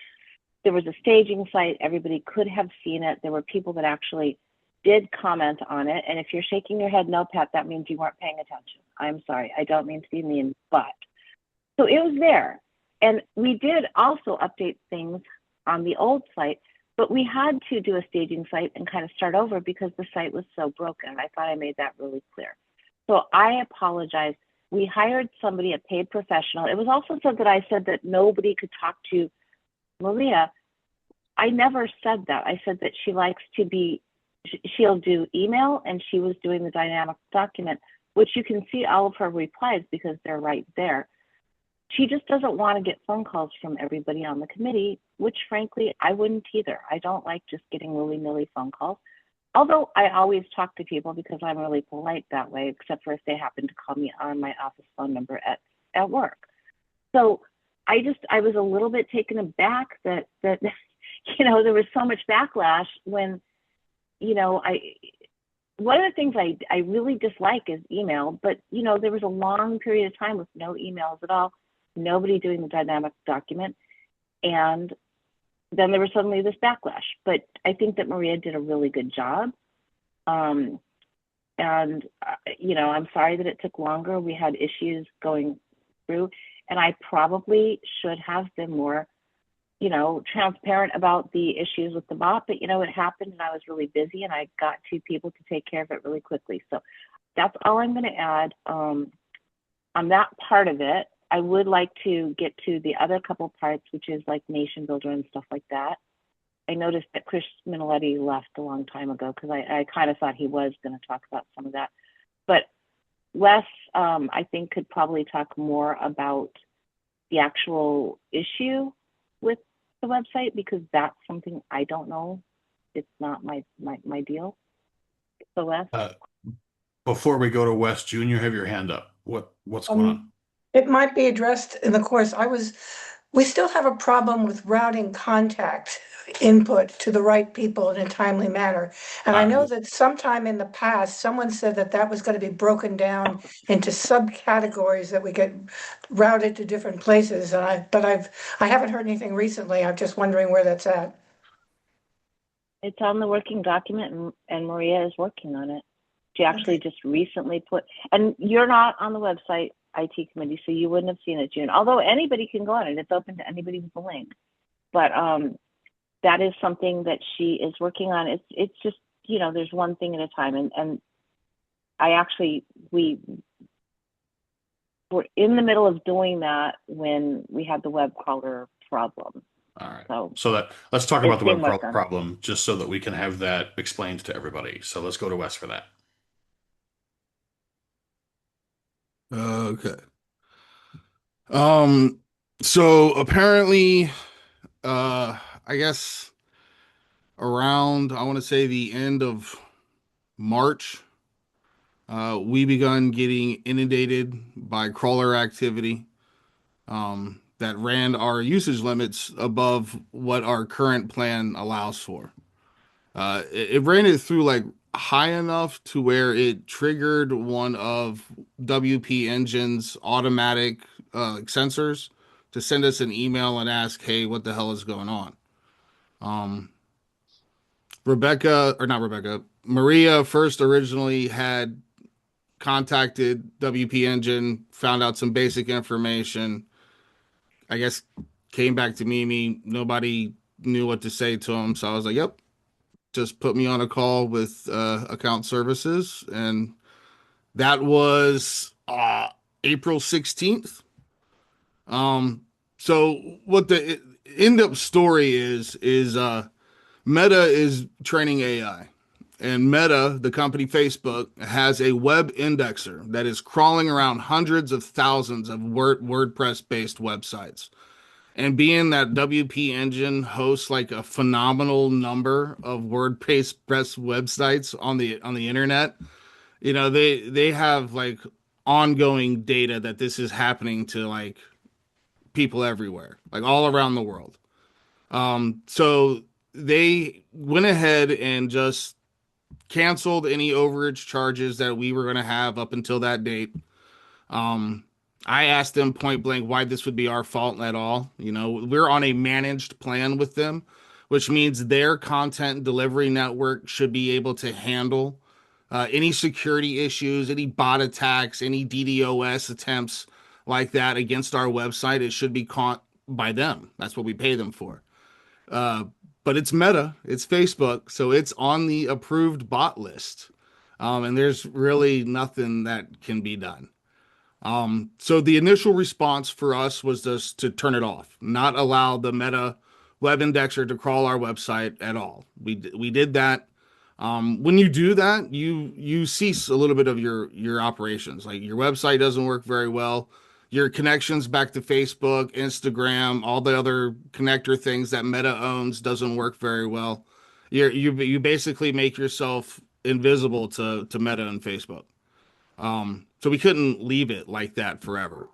There was a staging site. Everybody could have seen it. There were people that actually did comment on it. And if you're shaking your head no, Pat, that means you weren't paying attention. I'm sorry. I don't mean to be mean, but. So it was there. And we did also update things on the old site, but we had to do a staging site and kind of start over because the site was so broken. I thought I made that really clear. So I apologize. We hired somebody, a paid professional. It was also said that I said that nobody could talk to Maria. I never said that. I said that she likes to be, she'll do email, and she was doing the dynamic document, which you can see all of her replies because they're right there. She just doesn't want to get phone calls from everybody on the committee, which frankly, I wouldn't either. I don't like just getting willy-nilly phone calls. Although I always talk to people because I'm really polite that way, except for if they happen to call me on my office phone number at work. So I was a little bit taken aback that you know, there was so much backlash when, you know, one of the things I really dislike is email, but you know, there was a long period of time with no emails at all, nobody doing the dynamic document, and then there was suddenly this backlash. But I think that Maria did a really good job. You know, I'm sorry that it took longer. We had issues going through, and I probably should have been more, you know, transparent about the issues with the bot, but you know, it happened and I was really busy and I got two people to take care of it really quickly. So that's all I'm going to add on that part of it. I would like to get to the other couple parts, which is like Nation Builder and stuff like that. I noticed that Chris Minnelletti left a long time ago because I kind of thought he was going to talk about some of that. But Wes, I think, could probably talk more about the actual issue with the website because that's something I don't know. It's not my deal. So Wes? Before we go to Wes, Junior, have your hand up. What's going on? It might be addressed in the course. We still have a problem with routing contact input to the right people in a timely manner. And I know that sometime in the past, someone said that that was going to be broken down into subcategories that we get routed to different places. But I haven't heard anything recently. I'm just wondering where that's at. It's on the working document, and Maria is working on it. She actually just recently put, and you're not on the website IT committee, so you wouldn't have seen it, June. Although anybody can go on it, it's open to anybody with a link. But that is something that she is working on. It's just, you know, there's one thing at a time, and we were in the middle of doing that when we had the web crawler problem. All right. So let's talk about the web crawler problem, just so that we can have that explained to everybody. So let's go to Wes for that. Okay. So apparently, I guess around, I want to say the end of March, we begun getting inundated by crawler activity that ran our usage limits above what our current plan allows for. It ran it through like high enough to where it triggered one of WP Engine's automatic sensors to send us an email and ask, hey, what the hell is going on? Maria first originally had contacted WP Engine, found out some basic information, I guess came back to Mimi. Nobody knew what to say to him. So I was like, yep, just put me on a call with account services. And that was April 16th. So what the end up story is Meta is training AI. And Meta, the company Facebook, has a web indexer that is crawling around hundreds of thousands of WordPress-based websites. And being that WP Engine hosts like a phenomenal number of WordPress websites on the internet, they have like ongoing data that this is happening to like people everywhere, like all around the world. So they went ahead and just canceled any overage charges that we were going to have up until that date. Um, I asked them point blank why this would be our fault at all. We're on a managed plan with them, which means their content delivery network should be able to handle any security issues, any bot attacks, any DDoS attempts like that against our website. It should be caught by them. That's what we pay them for. Uh, but it's Meta, it's Facebook, so it's on the approved bot list. And there's really nothing that can be done. So the initial response for us was just to turn it off, not allow the Meta web indexer to crawl our website at all. We did that. When you do that, you cease a little bit of your operations. Like your website doesn't work very well. Your connections back to Facebook, Instagram, all the other connector things that Meta owns doesn't work very well. You basically make yourself invisible to Meta and Facebook. So we couldn't leave it like that forever.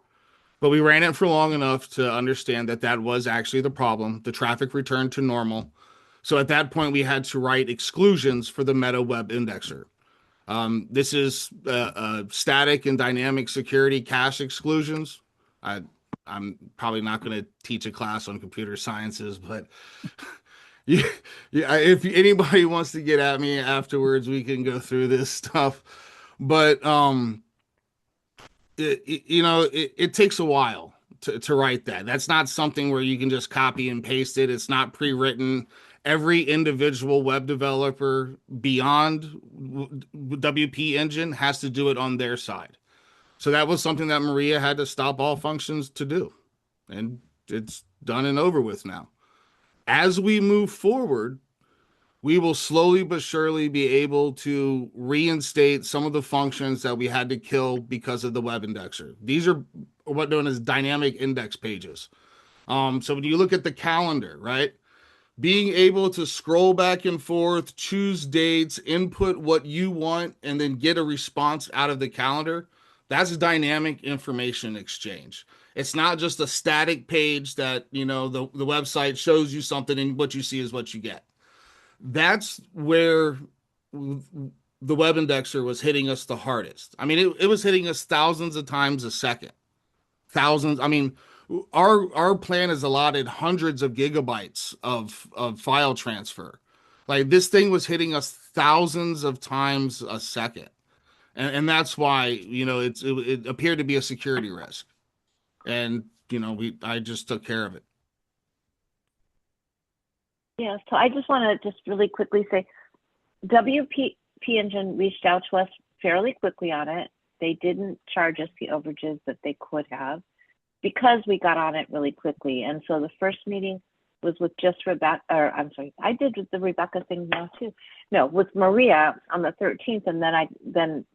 But we ran it for long enough to understand that that was actually the problem. The traffic returned to normal. So at that point, we had to write exclusions for the Meta web indexer. This is static and dynamic security cache exclusions. I'm probably not going to teach a class on computer sciences, but if anybody wants to get at me afterwards, we can go through this stuff. But it takes a while to write that. That's not something where you can just copy and paste it. It's not pre-written. Every individual web developer beyond WP Engine has to do it on their side. So that was something that Maria had to stop all functions to do. And it's done and over with now. As we move forward, we will slowly but surely be able to reinstate some of the functions that we had to kill because of the web indexer. These are what known as dynamic index pages. So when you look at the calendar, right? Being able to scroll back and forth, choose dates, input what you want, and then get a response out of the calendar, that's dynamic information exchange. It's not just a static page that, the website shows you something and what you see is what you get. That's where the web indexer was hitting us the hardest. I mean, it was hitting us thousands of times a second. Thousands. I mean, our plan is allotted hundreds of gigabytes of file transfer. Like this thing was hitting us thousands of times a second. And that's why, it appeared to be a security risk. And, I just took care of it. Yeah, so I just want to just really quickly say, WP Engine reached out to us fairly quickly on it. They didn't charge us the overages that they could have because we got on it really quickly. And so the first meeting was with just Rebecca, or I'm sorry, I did the Rebecca thing now too. No, with Maria on the 13th, and then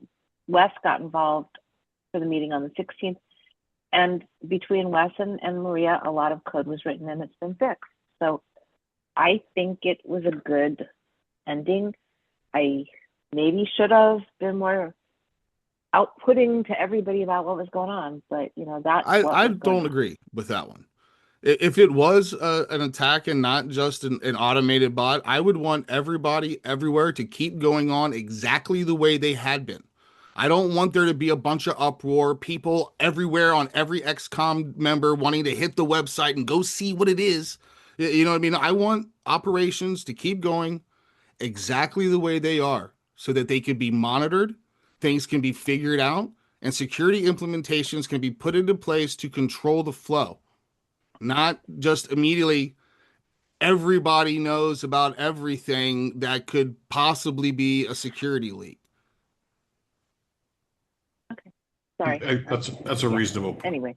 Wes got involved for the meeting on the 16th. And between Wes and Maria, a lot of code was written and it's been fixed. So I think it was a good ending. I maybe should have been more outputting to everybody about what was going on, but I don't agree with that one. If it was an attack and not just an automated bot, I would want everybody everywhere to keep going on exactly the way they had been. I don't want there to be a bunch of uproar, people everywhere on every XCOM member wanting to hit the website and go see what it is. You know what I mean? I want operations to keep going exactly the way they are so that they can be monitored, things can be figured out, and security implementations can be put into place to control the flow. Not just immediately everybody knows about everything that could possibly be a security leak. Okay. Sorry. That's a reasonable point. Anyway.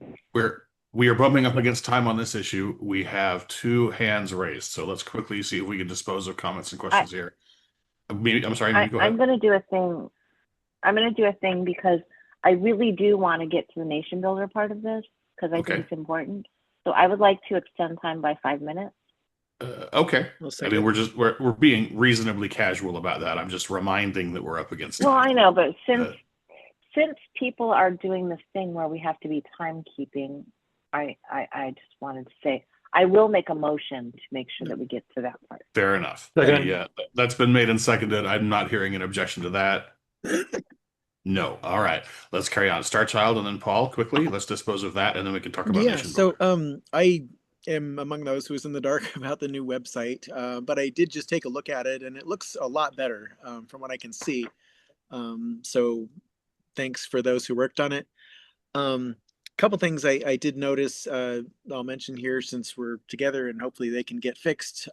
We are bumping up against time on this issue. We have 2 hands raised, so let's quickly see if we can dispose of comments and questions here. I'm sorry, Mimi, go ahead. I'm going to do a thing. I'm going to do a thing because I really do want to get to the nation builder part of this because I think it's important. So I would like to extend time by 5 minutes. Okay. I mean, we're being reasonably casual about that. I'm just reminding that we're up against time. Well, I know, but since people are doing this thing where we have to be timekeeping, I just wanted to say I will make a motion to make sure that we get to that part. Fair enough. Okay. Yeah, that's been made and seconded. I'm not hearing an objection to that. No. All right. Let's carry on. Star Child and then Paul, quickly. Let's dispose of that, and then we can talk about nation building. I am among those who's in the dark about the new website, but I did just take a look at it, and it looks a lot better from what I can see. So thanks for those who worked on it. Couple things I did notice I'll mention here since we're together and hopefully they can get fixed.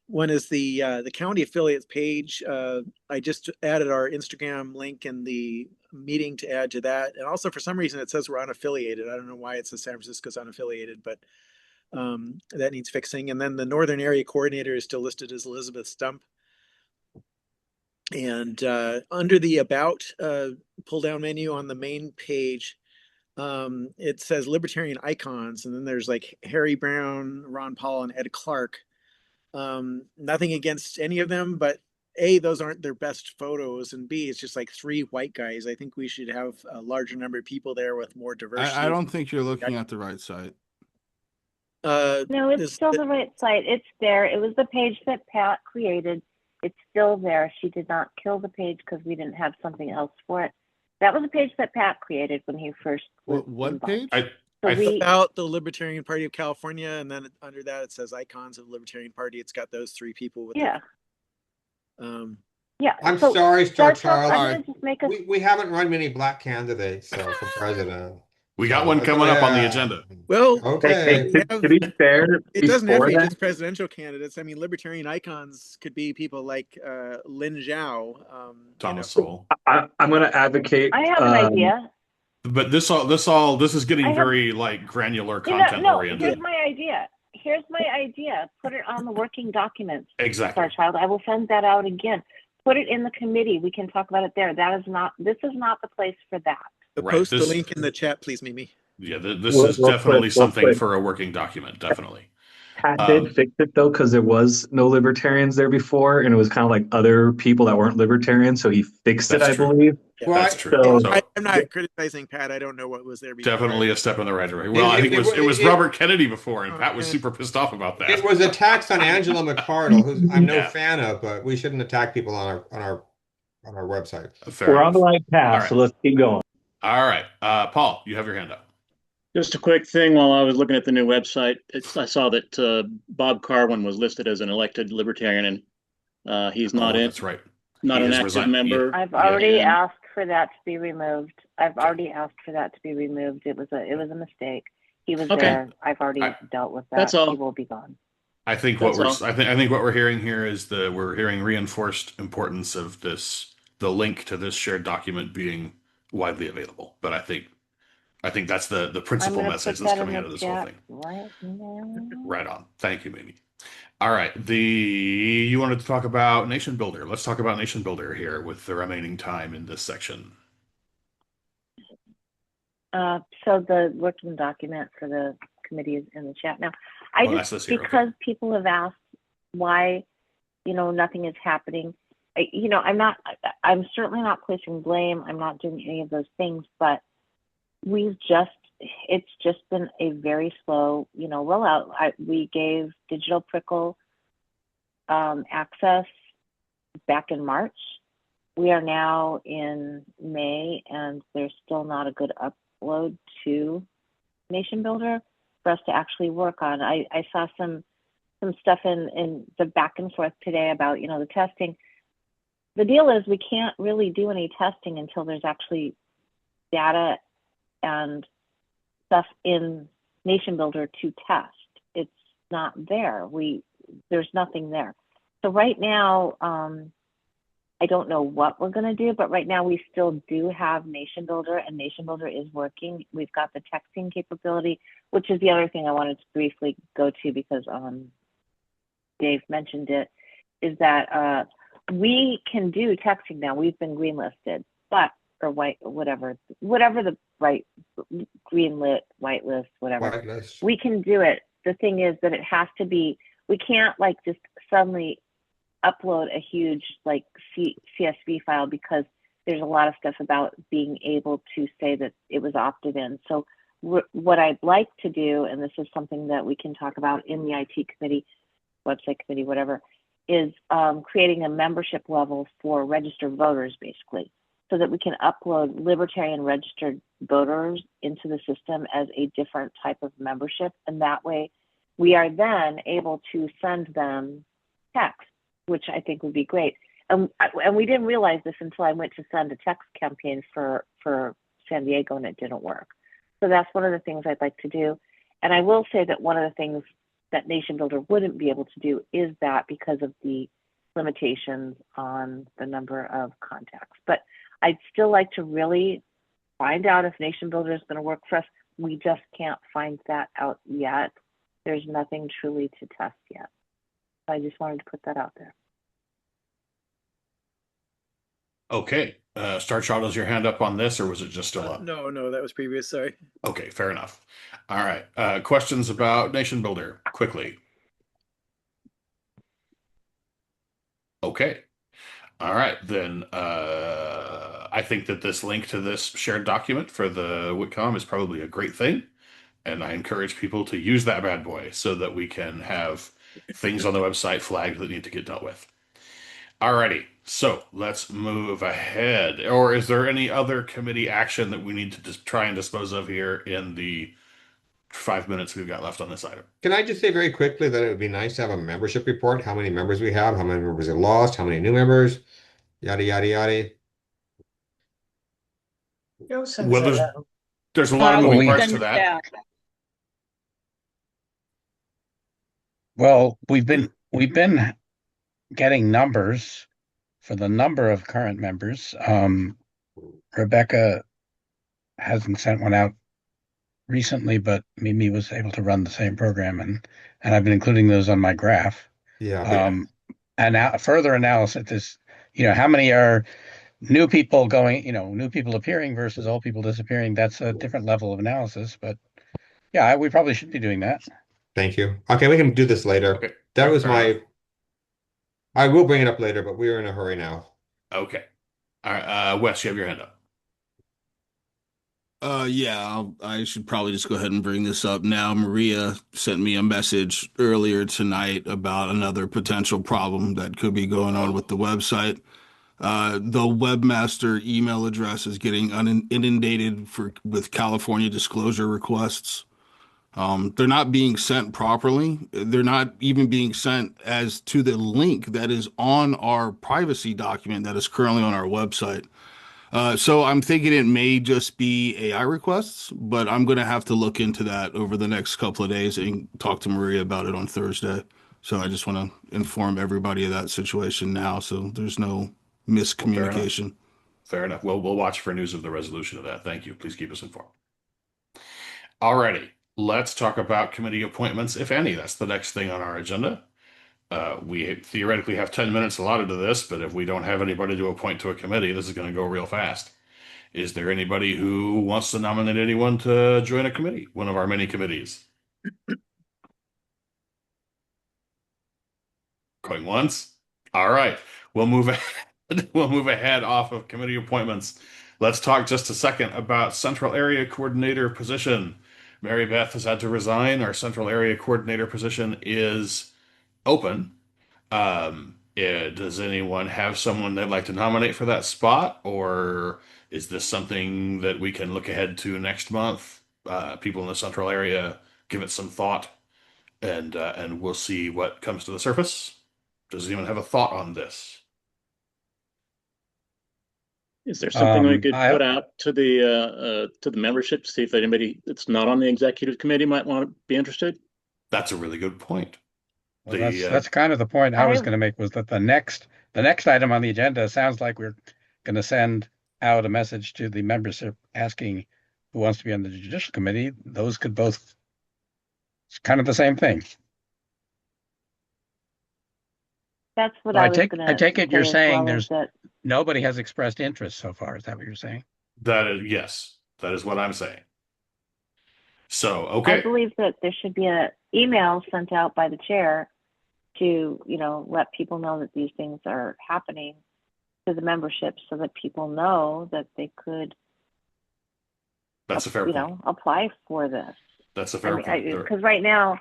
One is the county affiliates page. I just added our Instagram link in the meeting to add to that. And also for some reason it says we're unaffiliated. I don't know why it says San Francisco's unaffiliated, but that needs fixing. And then the Northern Area Coordinator is still listed as Elizabeth Stump. And under the About pull down menu on the main page, it says Libertarian icons, and then there's like Harry Brown, Ron Paul, and Ed Clark. Nothing against any of them, but A, those aren't their best photos, and B, it's just like 3 white guys. I think we should have a larger number of people there with more diversity. I don't think you're looking at the right site. No, it's still the right site. It's there. It was the page that Pat created. It's still there. She did not kill the page because we didn't have something else for it. That was a page that Pat created when he first. What page? About the Libertarian Party of California, and then under that it says icons of the Libertarian Party. It's got those 3 people with yeah. I'm sorry, Star Child. Just we haven't run many black candidates for president. We got one coming up on the agenda. Well, okay. To be fair, it doesn't have to be that, just presidential candidates. I mean, libertarian icons could be people like Lin Zhao, Thomas Sowell. I'm going to advocate. I have an idea. But this is getting very like granular content oriented. Here's my idea. Put it on the working documents. Exactly. Star Child. I will send that out again. Put it in the committee. We can talk about it there. This is not the place for that. Post the link in the chat, please, Mimi. Yeah, this is definitely something for a working document. Definitely. Pat did fix it though, because there was no libertarians there before, and it was kind of like other people that weren't libertarians. So he fixed it, I believe. Yeah, that's true. So, I'm not criticizing Pat. I don't know what was there before. Definitely a step in the right direction. Well, I think it was Robert Kennedy before, and Pat was super pissed off about that. It was attacks on Angela McArdle, who I'm no fan of, but we shouldn't attack people on our website. We're on the right path, so let's keep going. All right, Paul, you have your hand up. Just a quick thing while I was looking at the new website, I saw that Bob Carwin was listed as an elected libertarian, and he's not in. That's right. Not an active member. I've already asked for that to be removed. It was a mistake. He was there. I've already dealt with that. That's all. He will be gone. I think what we're hearing here is we're hearing reinforced importance of the link to this shared document being widely available. But I think that's the principal message that's coming out of this whole thing. Right now. Right on. Thank you, Mimi. All right. You wanted to talk about Nation Builder. Let's talk about Nation Builder here with the remaining time in this section. So the working document for the committee is in the chat now. Because people have asked why, nothing is happening. I'm certainly not placing blame. I'm not doing any of those things, but it's just been a very slow, rollout. We gave Digital Prickle access back in March. We are now in May, and there's still not a good upload to Nation Builder for us to actually work on. I saw some stuff in the back and forth today about, the testing. The deal is we can't really do any testing until there's actually data and stuff in Nation Builder to test. It's not there. There's nothing there. So right now, I don't know what we're going to do, but right now we still do have Nation Builder, and Nation Builder is working. We've got the texting capability, which is the other thing I wanted to briefly go to because Dave mentioned it, is that we can do texting now. We've been greenlisted, but, or white, whatever the right, green lit, white list, whatever. Whitelist. We can do it. The thing is that it has to be, we can't like just suddenly upload a huge like CSV file because there's a lot of stuff about being able to say that it was opted in. So what I'd like to do, and this is something that we can talk about in the IT committee, website committee, whatever, is creating a membership level for registered voters, basically, so that we can upload Libertarian registered voters into the system as a different type of membership. And that way we are then able to send them text, which I think would be great. And we didn't realize this until I went to send a text campaign for San Diego and it didn't work. So that's one of the things I'd like to do. And I will say that one of the things that Nation Builder wouldn't be able to do is that because of the limitations on the number of contacts. But I'd still like to really find out if Nation Builder is going to work for us. We just can't find that out yet. There's nothing truly to test yet. I just wanted to put that out there. Okay. Star Child, is your hand up on this, or was it just still up? No, that was previous. Sorry. Okay, fair enough. All right. Questions about Nation Builder, quickly. Okay. All right, then I think that this link to this shared document for the WITCOM is probably a great thing. And I encourage people to use that bad boy so that we can have things on the website flagged that need to get dealt with. Alrighty, so let's move ahead. Or is there any other committee action that we need to just try and dispose of here in the 5 minutes we've got left on this item? Can I just say very quickly that it would be nice to have a membership report, how many members we have, how many members are lost, how many new members, yada, yada, yada. Well, there's a lot of moving parts to that. Well, we've been getting numbers for the number of current members. Rebecca hasn't sent one out recently, but Mimi was able to run the same program, and I've been including those on my graph. Yeah. And now further analysis is, how many are new people going, new people appearing versus old people disappearing. That's a different level of analysis, but yeah, we probably should be doing that. Thank you. Okay, we can do this later. Okay. That was I will bring it up later, but we are in a hurry now. Okay. All right, Wes, you have your hand up. Yeah, I should probably just go ahead and bring this up now. Maria sent me a message earlier tonight about another potential problem that could be going on with the website. The webmaster email address is getting inundated with California disclosure requests. They're not being sent properly. They're not even being sent as to the link that is on our privacy document that is currently on our website. So I'm thinking it may just be AI requests, but I'm going to have to look into that over the next couple of days and talk to Maria about it on Thursday. So I just want to inform everybody of that situation now, so there's no miscommunication. Fair enough. Well, we'll watch for news of the resolution of that. Thank you. Please keep us informed. Alrighty, let's talk about committee appointments, if any. That's the next thing on our agenda. We theoretically have 10 minutes allotted to this, but if we don't have anybody to appoint to a committee, this is going to go real fast. Is there anybody who wants to nominate anyone to join a committee, one of our many committees? Going once? All right, we'll move ahead. We'll move ahead off of committee appointments. Let's talk just a second about Central Area Coordinator position. Mary Beth has had to resign. Our Central Area Coordinator position is open. Does anyone have someone they'd like to nominate for that spot, or is this something that we can look ahead to next month? People in the Central Area, give it some thought, and we'll see what comes to the surface. Does anyone have a thought on this? Is there something we could put out to the membership to see if anybody that's not on the executive committee might want to be interested? That's a really good point. Well, that's kind of the point I was going to make, was that the next the next item on the agenda sounds like we're going to send out a message to the membership asking who wants to be on the Judicial Committee. Those could both, it's kind of the same thing. That's what Well, I was going to I take it you're say as saying well, there's is that nobody has expressed interest so far. Is that what you're saying? That is, yes, that is what I'm saying. So, I okay. believe that there should be an email sent out by the chair to, let people know that these things are happening to the membership, so that people know that they could, That's a fair point. apply for this. That's a fair point. Because right now,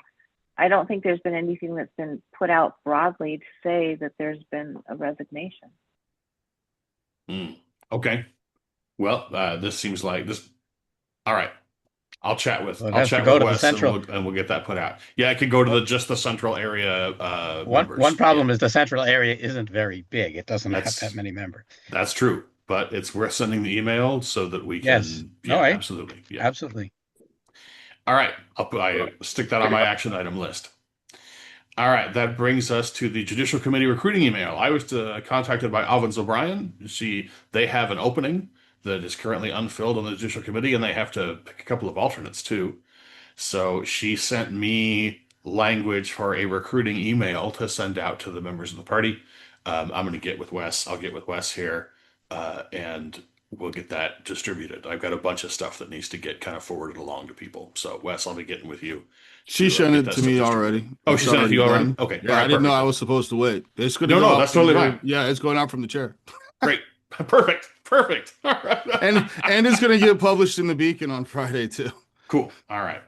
I don't think there's been anything that's been put out broadly to say that there's been a resignation. Okay. Well, this seems like this. All right. I'll chat with Well, it I'll has to chat go with to the Wes central. and we'll get that put out. Yeah, it could go to just the central area members. One problem is the central area isn't very big. It doesn't have that many members. That's true, but it's worth sending the email so that we can. Yes. Yeah, No, absolutely. Yeah. Absolutely. All right. I stick that on my action item list. All right, that brings us to the Judicial Committee recruiting email. I was contacted by Alvins O'Brien. They have an opening that is currently unfilled on the Judicial Committee, and they have to pick a couple of alternates too. So she sent me language for a recruiting email to send out to the members of the party. I'm going to get with Wes. I'll get with Wes here, and we'll get that distributed. I've got a bunch of stuff that needs to get kind of forwarded along to people. So Wes, I'll be getting with you. She sent it to me already. Oh, she sent it to you already? Okay. Yeah, I didn't know I was supposed to wait. It's going to No, that's totally fine. Yeah, it's going out from the chair. Great. Perfect. All right. and it's going to get published in the Beacon on Friday too. Cool. All right.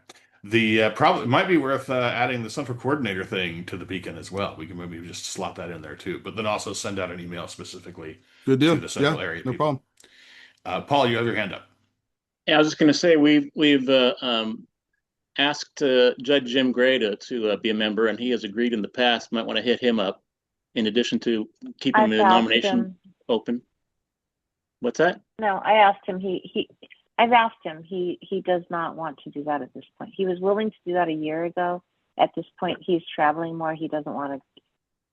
The probably might be worth adding the central coordinator thing to the Beacon as well. We can maybe just slot that in there too, but then also send out an email specifically to the central area. No people. problem. Paul, you have your hand up. Yeah, I was just going to say we've asked Judge Jim Gray to be a member, and he has agreed in the past. Might want to hit him up in addition to keeping the nomination open. What's that? No, I asked him. I've asked him. He does not want to do that at this point. He was willing to do that a year ago. At this point, he's traveling more. He doesn't want to.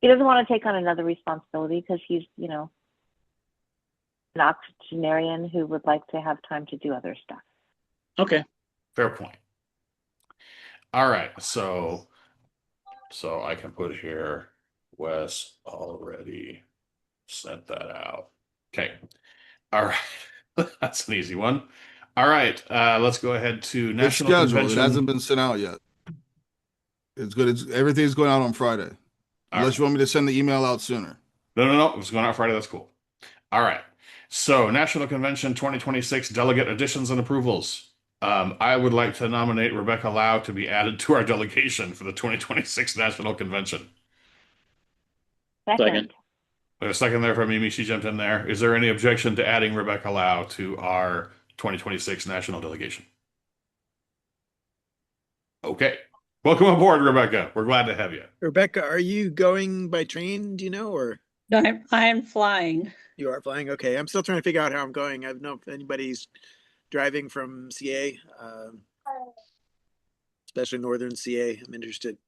He doesn't want to take on another responsibility because he's, an octogenarian who would like to have time to do other stuff. Okay. Fair point. All right. So I can put here, Wes already sent that out. Okay. All right. That's an easy one. All right. Let's go ahead to National Convention. It hasn't been sent out yet. It's good. Everything's going out on Friday. Unless you want me to send the email out sooner. No. It's going out Friday. That's cool. All right. So National Convention 2026 delegate additions and approvals. I would like to nominate Rebecca Lau to be added to our delegation for the 2026 National Convention. Second. There's a second there from Mimi. She jumped in there. Is there any objection to adding Rebecca Lau to our 2026 National Delegation? Okay. Welcome aboard, Rebecca. We're glad to have you. Rebecca, are you going by train? Do you know, or? No, I am flying. You are flying? Okay. I'm still trying to figure out how I'm going. I don't know if anybody's driving from CA, especially northern CA. I'm interested.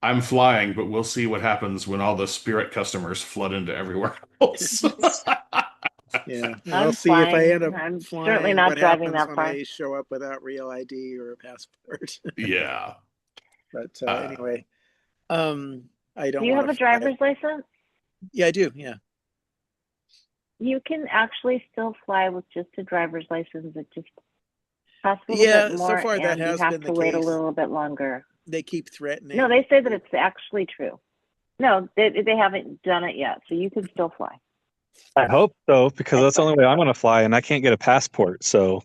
I'm flying, but we'll see what happens when all the Spirit customers flood into everywhere else. Yeah, I'll see if I end up I'm flying. certainly not what driving happens that when far. I show up without real ID or a passport. Yeah. But anyway, I don't. Do you have a driver's license? Yeah, I do. Yeah. You can actually still fly with just a driver's license. It just costs a Yeah, little bit more, so far that and has you have been to the wait a case. little bit longer. They keep threatening. No, they say that it's actually true. No, they haven't done it yet, so you can still fly. I hope so, because that's the only way I'm going to fly, and I can't get a passport. So,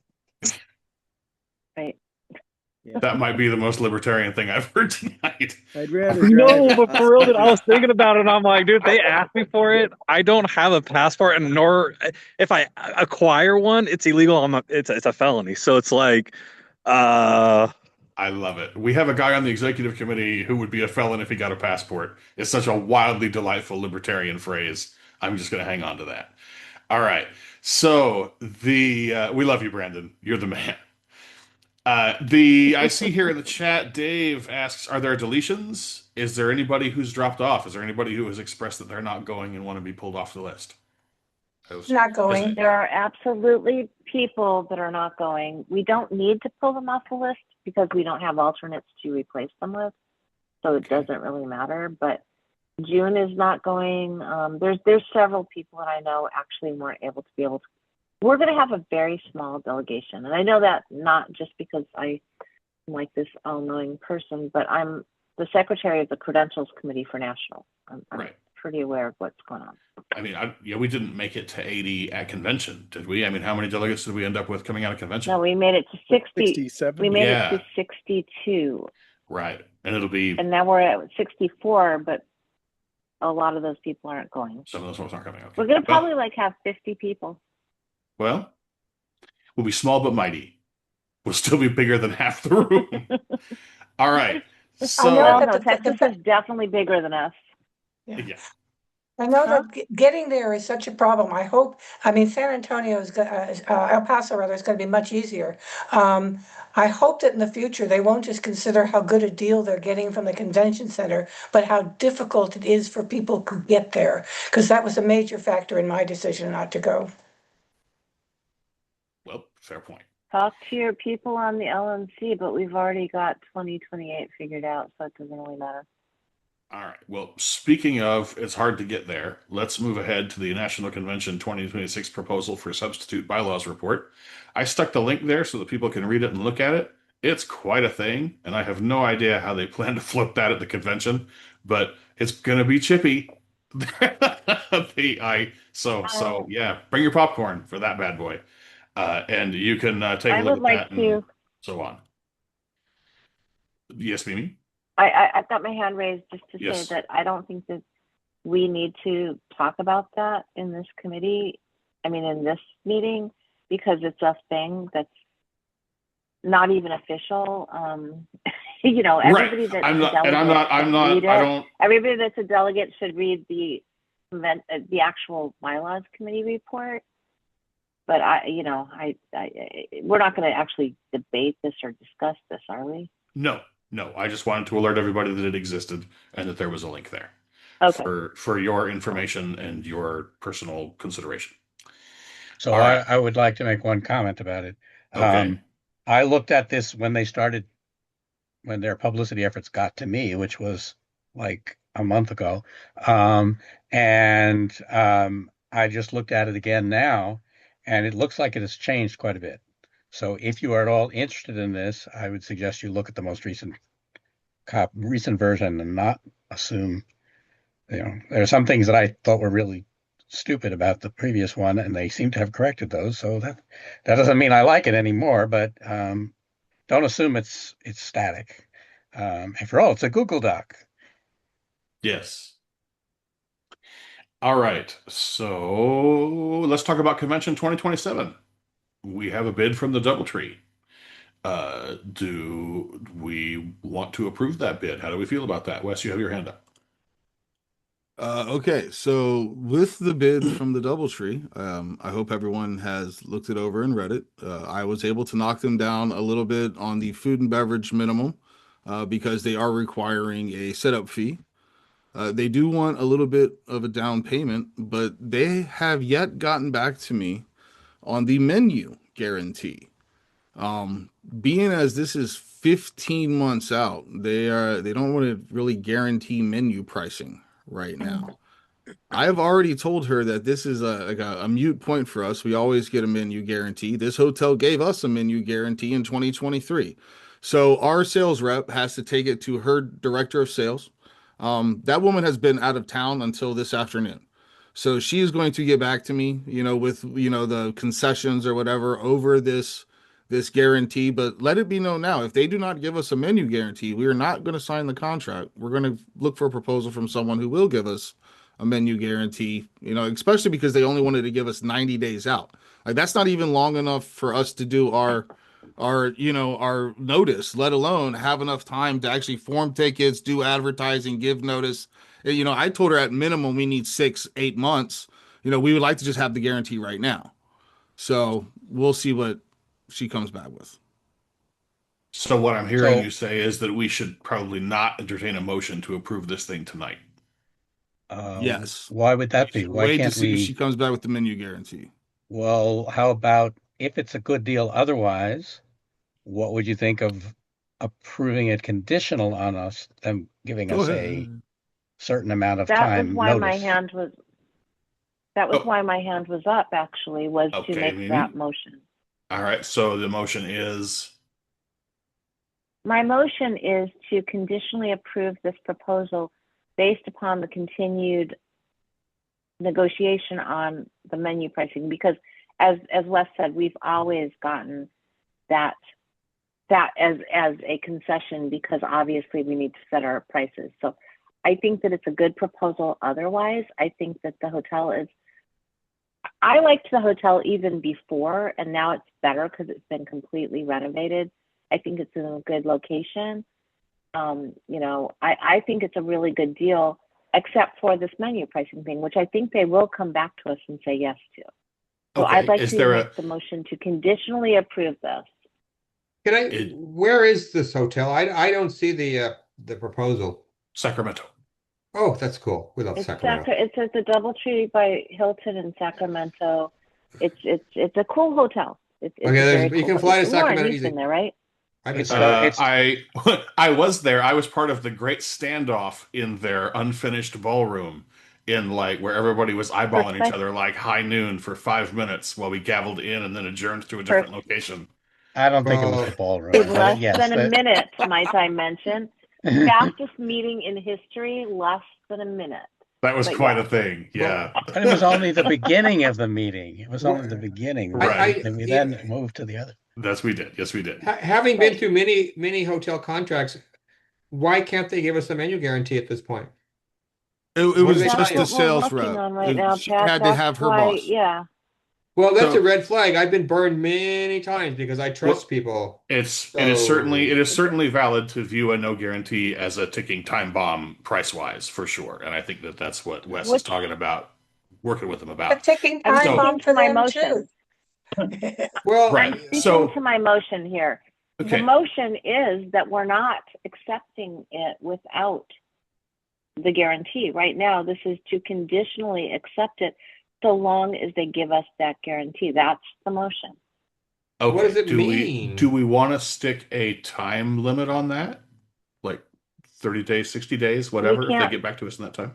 right. Yeah. That might be the most libertarian thing I've heard tonight. I'd rather no, but for real, I was thinking about it, and I'm like, dude, they asked me for it. I don't have a passport, and nor if I acquire one, it's illegal. It's a felony. So it's like, I love it. We have a guy on the executive committee who would be a felon if he got a passport. It's such a wildly delightful libertarian phrase. I'm just going to hang on to that. All right. So we love you, Brandon. You're the man. I see here in the chat, Dave asks, are there deletions? Is there anybody who's dropped off? Is there anybody who has expressed that they're not going and want to be pulled off the list? Not going. There are absolutely people that are not going. We don't need to pull them off the list because we don't have alternates to replace them with. So it doesn't really matter. But June is not going. There's several people that I know actually weren't able to be able to. We're going to have a very small delegation. And I know that not just because I'm like this all-knowing person, but I'm the secretary of the Credentials Committee for National. I'm right. pretty aware of what's going on. I mean, we didn't make it to 80 at convention, did we? I mean, how many delegates did we end up with coming out of convention? No, we made it to 60. 67. We made it to 62. Right. And it'll be. And now we're at 64, but a lot of those people aren't going. Some of those folks aren't coming. Okay. We're going to probably have 50 people. Well, we'll be small but mighty. We'll still be bigger than half the room. All right. So no, Texas is definitely bigger than us. Yeah. I know that getting there is such a problem. San Antonio is, El Paso rather, is going to be much easier. I hope that in the future they won't just consider how good a deal they're getting from the convention center, but how difficult it is for people to get there, because that was a major factor in my decision not to go. Well, fair point. Talk to your people on the LNC, but we've already got 2028 figured out, so it doesn't really matter. All right. Well, speaking of, it's hard to get there. Let's move ahead to the National Convention 2026 proposal for substitute bylaws report. I stuck the link there so that people can read it and look at it. It's quite a thing, and I have no idea how they plan to float that at the convention, but it's going to be chippy. So yeah, bring your popcorn for that bad boy. And you can take a look at that and so on. Yes, Mimi? I've got my hand raised just to say that I don't think that we need to talk about that in this committee. In this meeting, because it's a thing that's not even official. Everybody that's everybody that's a delegate should read the actual bylaws committee report. But we're not going to actually debate this or discuss this, are we? No, I just wanted to alert everybody that it existed and that there was a link there for your information and your personal consideration. So I would like to make one comment about it. Okay. I looked at this when their publicity efforts got to me, which was like a month ago. And I just looked at it again now, and it looks like it has changed quite a bit. So if you are at all interested in this, I would suggest you look at the most recent version and not assume, there are some things that I thought were really stupid about the previous one, and they seem to have corrected those. So that doesn't mean I like it anymore, but don't assume it's static. After all, it's a Google Doc. Yes. All right. So let's talk about Convention 2027. We have a bid from the DoubleTree. Do we want to approve that bid? How do we feel about that? Wes, you have your hand up. Okay, so with the bid from the DoubleTree, I hope everyone has looked it over and read it. I was able to knock them down a little bit on the food and beverage minimum because they are requiring a setup fee. They do want a little bit of a down payment, but they have yet gotten back to me on the menu guarantee. Being as this is 15 months out, they don't want to really guarantee menu pricing right now. I have already told her that this is a mute point for us. We always get a menu guarantee. This hotel gave us a menu guarantee in 2023. So our sales rep has to take it to her director of sales. That woman has been out of town until this afternoon. So she is going to get back to me, with, the concessions or whatever over this guarantee, but let it be known now, if they do not give us a menu guarantee, we are not going to sign the contract. We're going to look for a proposal from someone who will give us a menu guarantee, especially because they only wanted to give us 90 days out. Like, that's not even long enough for us to do our notice, let alone have enough time to actually form tickets, do advertising, give notice. I told her at minimum we need 6-8 months. We would like to just have the guarantee right now. So we'll see what she comes back with. So what I'm hearing So, you say is that we should probably not entertain a motion to approve this thing tonight. Yes. why would that be? Should Why wait to can't see if she we? comes back with the menu guarantee. Well, how about if it's a good deal otherwise, what would you think of approving it conditional on us, them giving Go us a ahead. certain amount of That was time why my notice? hand was, that was Oh, why my hand was up, actually, was to okay, make Mimi. that motion. All right. So the motion is My motion is to conditionally approve this proposal based upon the continued negotiation on the menu pricing, because as Wes said, we've always gotten that as a concession, because obviously we need to set our prices. So I think that it's a good proposal. Otherwise, I think that the hotel is, I liked the hotel even before, and now it's better because it's been completely renovated. I think it's in a good location. You know, I think it's a really good deal, except for this menu pricing thing, which I think they will come back to us and say yes to. So okay. I'd like Is to there make the motion to conditionally approve this. Can I? Where is this hotel? I don't see the proposal. Sacramento? Oh, that's cool. We love Sacramento. It's at the DoubleTree by Hilton in Sacramento. It's a cool hotel. It's Okay, a very you cool can fly to hotel. Lauren, Sacramento you've easy. been there, right? I've been It's I was there. I was part of the great standoff in their unfinished ballroom in like where everybody was eyeballing each Perfect. other like high noon for 5 minutes while we gavelled in and then adjourned to a different location. I don't think it was Well, the ballroom, In but less yes, than a that, minute, might I mention. Fastest meeting in history, less than a minute. That was But quite yeah. a thing. Yeah. but it was only the beginning of the meeting. It was only the beginning. Right. Then we then moved to the other. Yes, we did. Yes, we did. Having been through many hotel contracts, why can't they give us a menu guarantee at this point? It What do was they tell just you? the That's what we're sales working rep. on right now, She Pat. had to That's have her why, boss. yeah. Well, that's So- a red flag. I've been burned many times because I trust people. It is certainly valid to view a no guarantee as a ticking time bomb price wise for sure, and I think that that's what Wes is talking about, working with them A about. ticking I'm time bomb speaking for to my them motion. too. Well, Right. I'm speaking So to my motion here. okay, The motion is that we're not accepting it without the guarantee. Right now, this is to conditionally accept it so long as they give us that guarantee. That's the motion. okay. What does it do mean? we want to stick a time limit on that, like 30 days, 60 days, whatever, if they can't- get back to us in that time?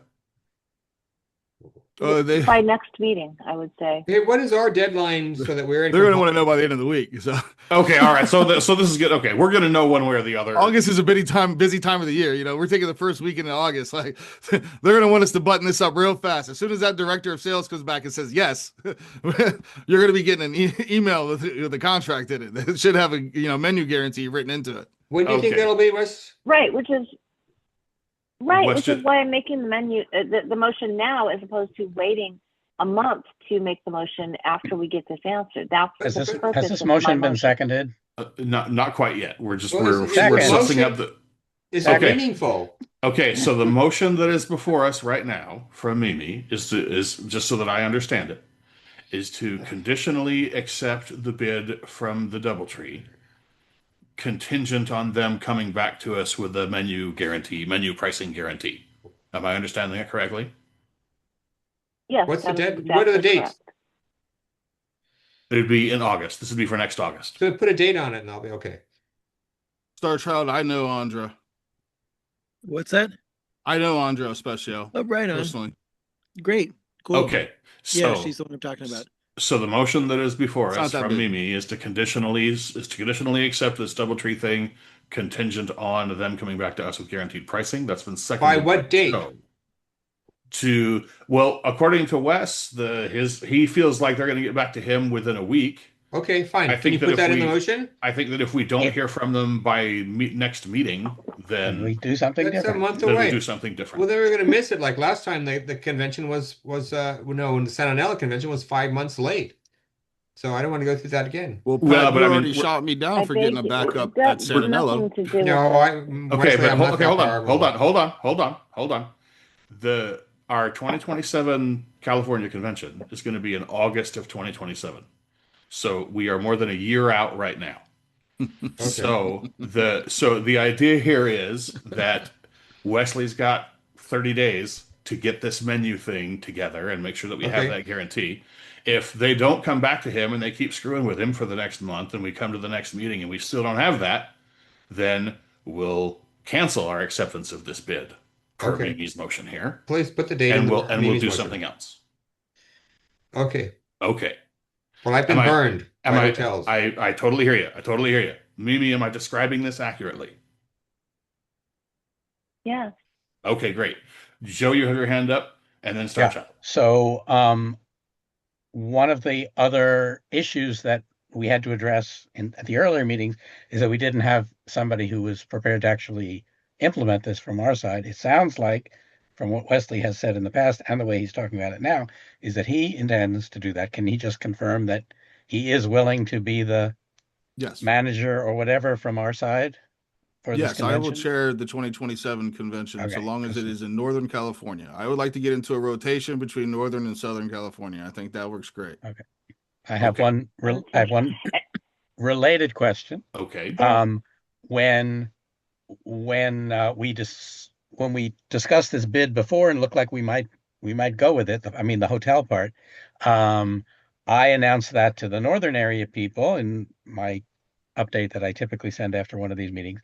By next meeting, I would say. Hey, what is our deadline so that we're in? They're going to want to know by the end of the week. So Okay, all right. So this is good. Okay, we're gonna know one way or the other. August is a busy time of the year. You know, we're taking the first weekend in August. Like they're going to want us to button this up real fast. As soon as that director of sales comes back and says yes, you're going to be getting an email with the contract in it. It should have a menu guarantee written into it. When do you think that'll be, Wes? Right, which is What's why I'm making the menu the motion now, as opposed to waiting a month to make the motion after we get this answered. That's Has the this purpose has this of my motion been seconded? Not quite yet. We're just Well, we're is sussing motion- up the. Is Okay. it meaningful? Okay, so the motion that is before us right now from Mimi is just so that I understand it, is to conditionally accept the bid from the DoubleTree, contingent on them coming back to us with a menu pricing guarantee. Am I understanding that correctly? Yes. What's the that is dead? What are the exactly dates? correct. It would be in August. This would be for next August. So put a date on it, and I'll be okay. Star Child, I know Andra. What's that? I know Andra Especial. Oh, right on. Personally. Great. Cool. Okay, so Yeah, she's the one I'm talking about. So the motion that is before It's us not that from big. Mimi is to conditionally accept this DoubleTree thing, contingent on them coming back to us with guaranteed pricing. That's been seconded. By what date? According to Wes, he feels like they're going to get back to him within a week. Okay, fine. I Can think you that put if that in we- the motion? I think that if we don't hear from them by next meeting, then we do something That's different. a month then we away. do something different. Well, then we're going to miss it. Like last time, the convention when the Santa Anela convention was 5 months late. So I don't want to go through that again. Well, Pat, Well, you but I mean, already shot me down I for getting a think backup that at has Santanello. nothing to do with No, it. Okay, Wesley, I'm not that hold powerful. on. Our 2027 California convention is going to be in August of 2027. So we are more than a year out right now. So the idea here is that Wesley's got 30 days to get this menu thing together and make sure that we have Okay. that guarantee. If they don't come back to him and they keep screwing with him for the next month and we come to the next meeting and we still don't have that, then we'll cancel our acceptance of this bid per Okay. Mimi's motion here. Please put the date in And the we'll Mimi's do motion. something else. Okay. Okay. Well, I've been burned by hotels. I totally hear you. I totally hear you. Mimi, am I describing this accurately? Yes. Okay, great. Joe, you have your hand up, and then Star Child. So, one of the other issues that we had to address at the earlier meetings is that we didn't have somebody who was prepared to actually implement this from our side. It sounds like, from what Wesley has said in the past and the way he's talking about it now, is that he intends to do that. Can he just confirm that he is willing to be the manager or whatever from our side for this Yes, I will convention? chair the 2027 convention so long as it is in Northern California. I would like to get into a rotation between Northern and Southern California. I think that works great. Okay. I have one related question. Okay. When we discussed this bid before and looked like we might go with it, I mean the hotel part, I announced that to the northern area people in my update that I typically send after one of these meetings,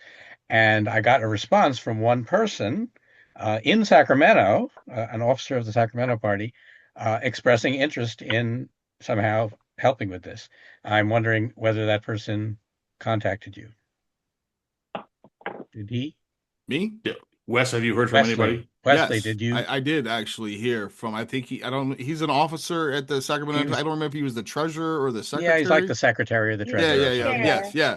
and I got a response from one person in Sacramento, an officer of the Sacramento party, expressing interest in somehow helping with this. I'm wondering whether that person contacted you. Did he? Me? Yeah. Wes, have you heard from anybody? Wesley, Yes, did you? I did actually hear from, I think he's an officer at the Sacramento. I don't remember if he was the treasurer or the secretary. Yeah, he's like the secretary or the treasurer.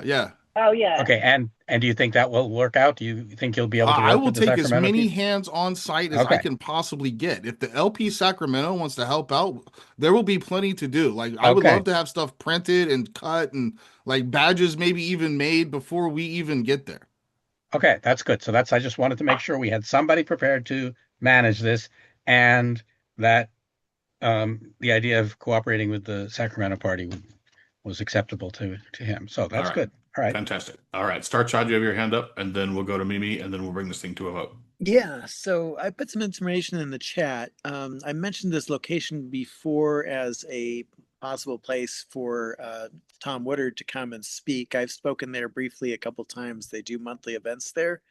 Yeah. Oh, yeah. Okay, and do you think that will work out? Do you think you'll be able to work I will with the take as Sacramento many people? hands on site as I can possibly get. If the LP Sacramento wants to help out, there will be plenty to do. Like I would love to have stuff printed and cut and like badges maybe even made before we even get there. Okay, that's good. So I just wanted to make sure we had somebody prepared to manage this, and that the idea of cooperating with the Sacramento party was acceptable to him. So that's good. All right. Fantastic. All right. Star Child, you have your hand up, and then we'll go to Mimi, and then we'll bring this thing to a vote. Yeah, so I put some information in the chat. I mentioned this location before as a possible place for Tom Woodard to come and speak. I've spoken there briefly a couple times. They do monthly events there.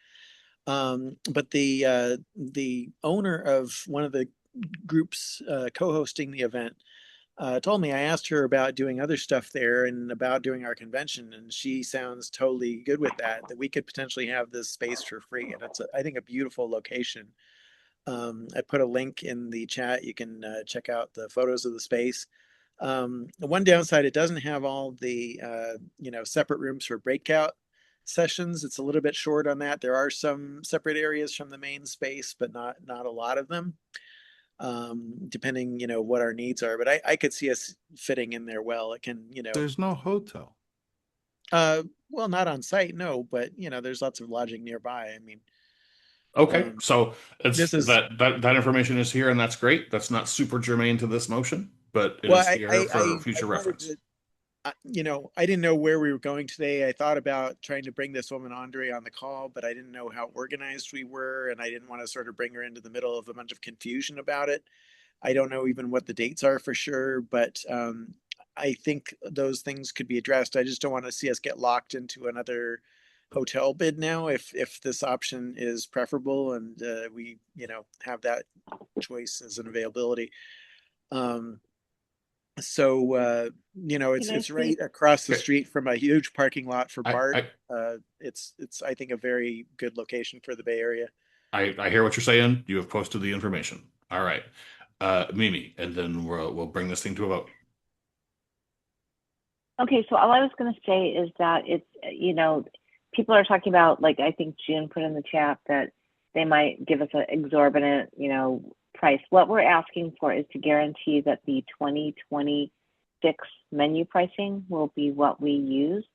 But the owner of one of the groups co-hosting the event told me, I asked her about doing other stuff there and about doing our convention, and she sounds totally good with that we could potentially have this space for free. And it's, I think, a beautiful location. I put a link in the chat. You can check out the photos of the space. The one downside, it doesn't have all the separate rooms for breakout sessions. It's a little bit short on that. There are some separate areas from the main space, but not a lot of them. Depending, what our needs are, but I could see us fitting in there well. It can, There's no hotel. Well, not on site, no, but there's lots of lodging nearby. I mean, okay, so that information is here, and that's great. That's not super germane to this motion, but it is here for future reference. I didn't know where we were going today. I thought about trying to bring this woman Andre on the call, but I didn't know how organized we were, and I didn't want to sort of bring her into the middle of a bunch of confusion about it. I don't know even what the dates are for sure, but I think those things could be addressed. I just don't want to see us get locked into another hotel bid now if this option is preferable and we have that choice as an availability. So it's right across the street from a huge parking lot for BART. It's I think a very good location for the Bay Area. I hear what you're saying. You have posted the information. All right, Mimi, and then we'll bring this thing to a vote. Okay, so all I was going to say is that it's people are talking about, like, I think June put in the chat that they might give us an exorbitant price. What we're asking for is to guarantee that the 2026 menu pricing will be what we use,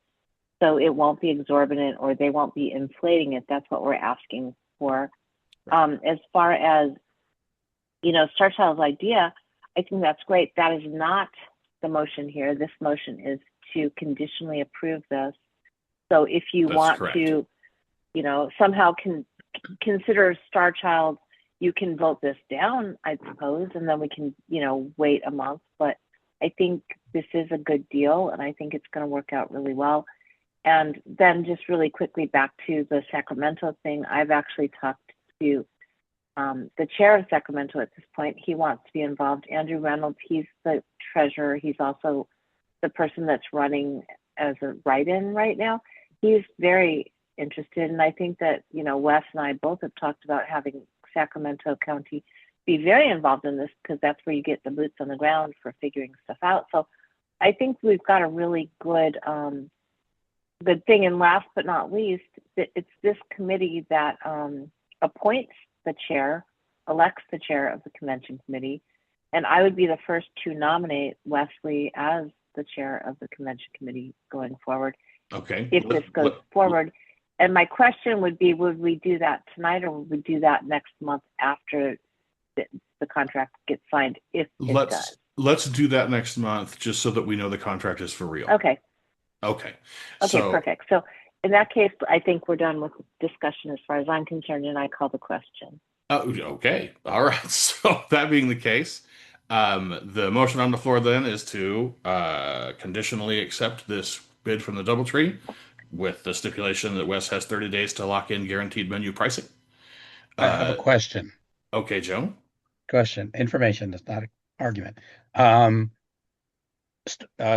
so it won't be exorbitant or they won't be inflating it. That's what we're asking for. As far as Star Child's idea, I think that's great. That is not the motion here. This motion is to conditionally approve this So if you That's want correct. to, somehow consider Star Child, you can vote this down, I suppose, and then we can, wait a month. But I think this is a good deal, and I think it's going to work out really well. And then just really quickly back to the Sacramento thing, I've actually talked to the chair of Sacramento at this point. He wants to be involved. Andrew Reynolds, he's the treasurer. He's also the person that's running as a write-in right now. He's very interested, and I think that, Wes and I both have talked about having Sacramento County be very involved in this, because that's where you get the boots on the ground for figuring stuff out. So I think we've got a really good good thing. And last but not least, it's this committee that appoints the chair, elects the chair of the convention committee, and I would be the first to nominate Wesley as the chair of the convention committee going forward. Okay. If this goes forward. And my question would be, would we do that tonight, or would we do that next month after the contract gets signed, if it does? Let's do that next month, just so that we know the contract is for real. Okay. Okay. Okay, perfect. So in that case, I think we're done with discussion as far as I'm concerned, and I call the question. Okay. All right. So that being the case, the motion on the floor then is to conditionally accept this bid from the DoubleTree, with the stipulation that Wes has 30 days to lock in guaranteed menu pricing. I have a question. Okay, Joe. Question. Information. That's not an argument.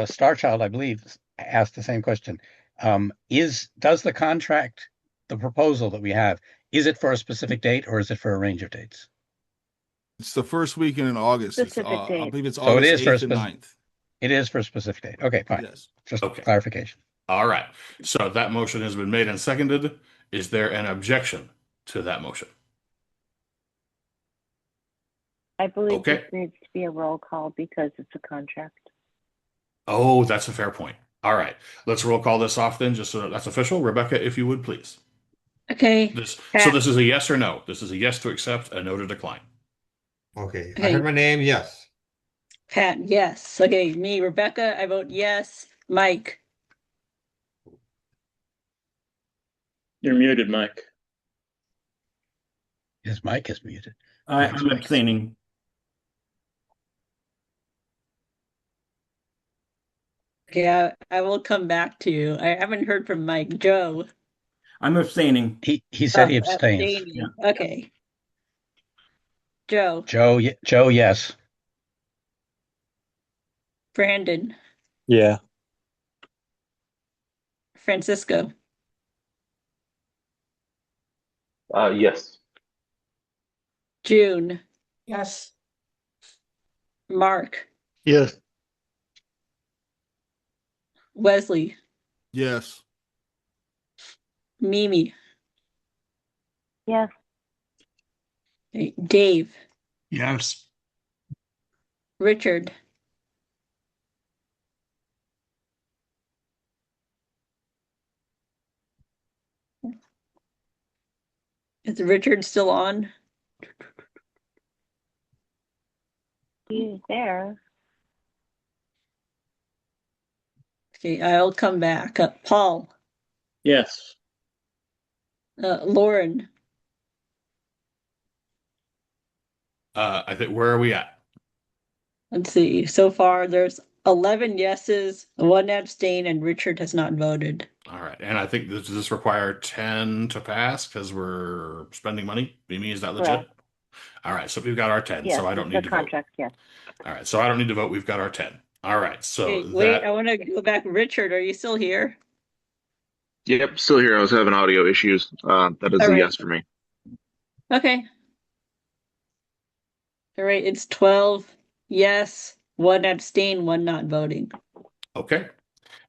Star Child, I believe, asked the same question. Does the contract, the proposal that we have, is it for a specific date, or is it for a range of dates? It's the first weekend in August. Specific date. I believe it's So August it is for a 8th and 9th. It is for a specific date. Okay, fine. Yes. Just Okay. clarification. All right. So that motion has been made and seconded. Is there an objection to that motion? I believe Okay. this needs to be a roll call because it's a contract. Oh, that's a fair point. All right. Let's roll call this off then, just so that that's official. Rebecca, if you would, please. Okay. So this is a yes or no. This is a yes to accept, a no to decline. Okay. I heard my name. Yes. Pat, yes. Okay, me, Rebecca, I vote yes. Mike. You're muted, Mike. His mic is muted. I'm abstaining. Okay, I will come back to you. I haven't heard from Mike. Joe. I'm abstaining. He said he abstains. Abstaining. Okay. Joe. Joe, yes. Brandon. Yeah. Francisco. Yes. June. Yes. Mark. Yes. Wesley. Yes. Mimi. Yes. Okay, Dave. Yes. Richard. Is Richard still on? He's there. Okay, I'll come back. Paul. Yes. Lauren. I think, where are we at? Let's see. So far, there's 11 yeses, 1 abstain, and Richard has not voted. All right. And I think does this require 10 to pass because we're spending money? Mimi, is that legit? Correct. All right. So we've got our 10. Yes, So I don't it's need a to vote. contract. Yes. All right. So I don't need to vote. We've got our 10. All right. So Okay, wait, I want to go back. Richard, are you still here? Yep, still here. I was having audio issues. That is All a right. yes for me. Okay. All right, it's 12 yes, 1 abstain, 1 not voting. Okay.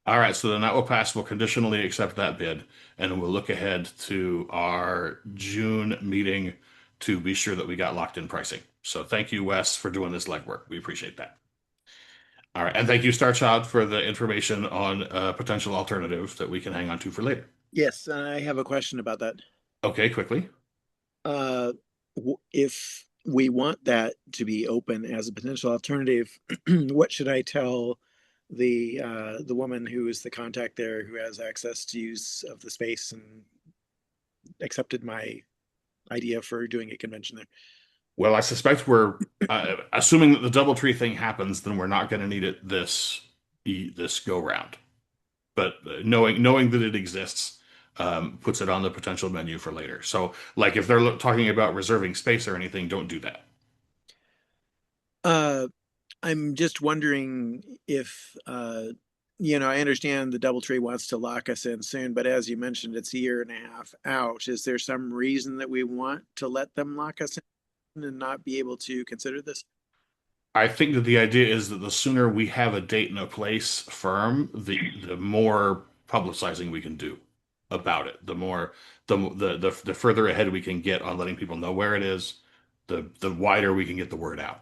All right. So then that will pass. We'll conditionally accept that bid, and we'll look ahead to our June meeting to be sure that we got locked in pricing. So thank you, Wes, for doing this legwork. We appreciate that. All right. And thank you, Starchild, for the information on potential alternatives that we can hang on to for later. Yes, I have a question about that. Okay, quickly. If we want that to be open as a potential alternative, what should I tell the woman who is the contact there, who has access to use of the space, and accepted my idea for doing a convention there. Well, I suspect we're assuming that the DoubleTree thing happens, then we're not going to need it this go round. But knowing that it exists puts it on the potential menu for later. So, like, if they're talking about reserving space or anything, don't do that. I'm just wondering if, I understand the DoubleTree wants to lock us in soon, but as you mentioned, it's a year and a half out. Is there some reason that we want to let them lock us in and not be able to consider this? I think that the idea is that the sooner we have a date and a place firm, the more publicizing we can do about it. The further ahead we can get on letting people know where it is, the wider we can get the word out.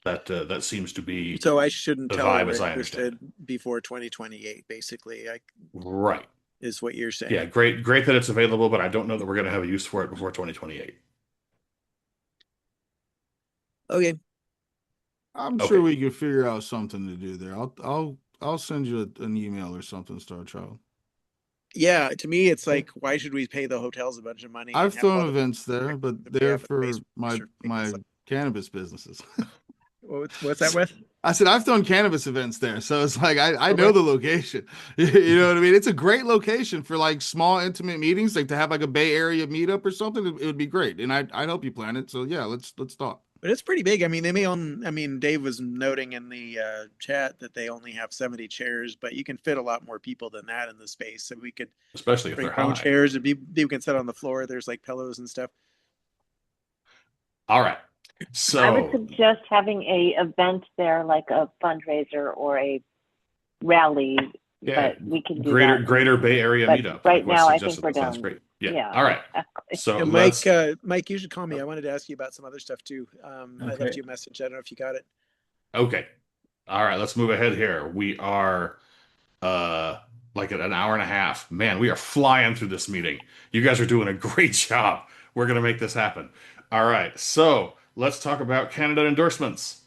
That seems to be so I shouldn't the tell vibe them as we're I understand it. interested before 2028, basically. Right. Is what you're saying. Yeah, great that it's available, but I don't know that we're going to have a use for it before 2028. Okay. I'm sure we can figure out something to do there. I'll send you an email or something, Star Child. Yeah, to me, it's like, why should we pay the hotels a bunch of money? I've thrown events there, but they're for my cannabis businesses. What's that with? I said I've thrown cannabis events there, so it's like I know the location. You know what I mean? It's a great location for like small, intimate meetings, like to have like a Bay Area meetup or something. It would be great, and I'd help you plan it. So yeah, let's talk. But it's pretty big. I mean, Dave was noting in the chat that they only have 70 chairs, but you can fit a lot more people than that in the space. So we could, especially if bring they're phone high, chairs, and people can sit on the floor. There's like pillows and stuff. All right. So I would suggest having a event there, like a fundraiser or a rally. Yeah, but we can do greater Bay Area but meetup. Right like now, I suggested. think we're Sounds done. great. Yeah. Yeah. All right. Exactly. So Mike, you should call me. I wanted to ask you about some other stuff too. I left you a message. I don't know if you got it. Okay. All right. Let's move ahead here. We are like at an hour and a half. Man, we are flying through this meeting. You guys are doing a great job. We're gonna make this happen. All right. So let's talk about candidate endorsements.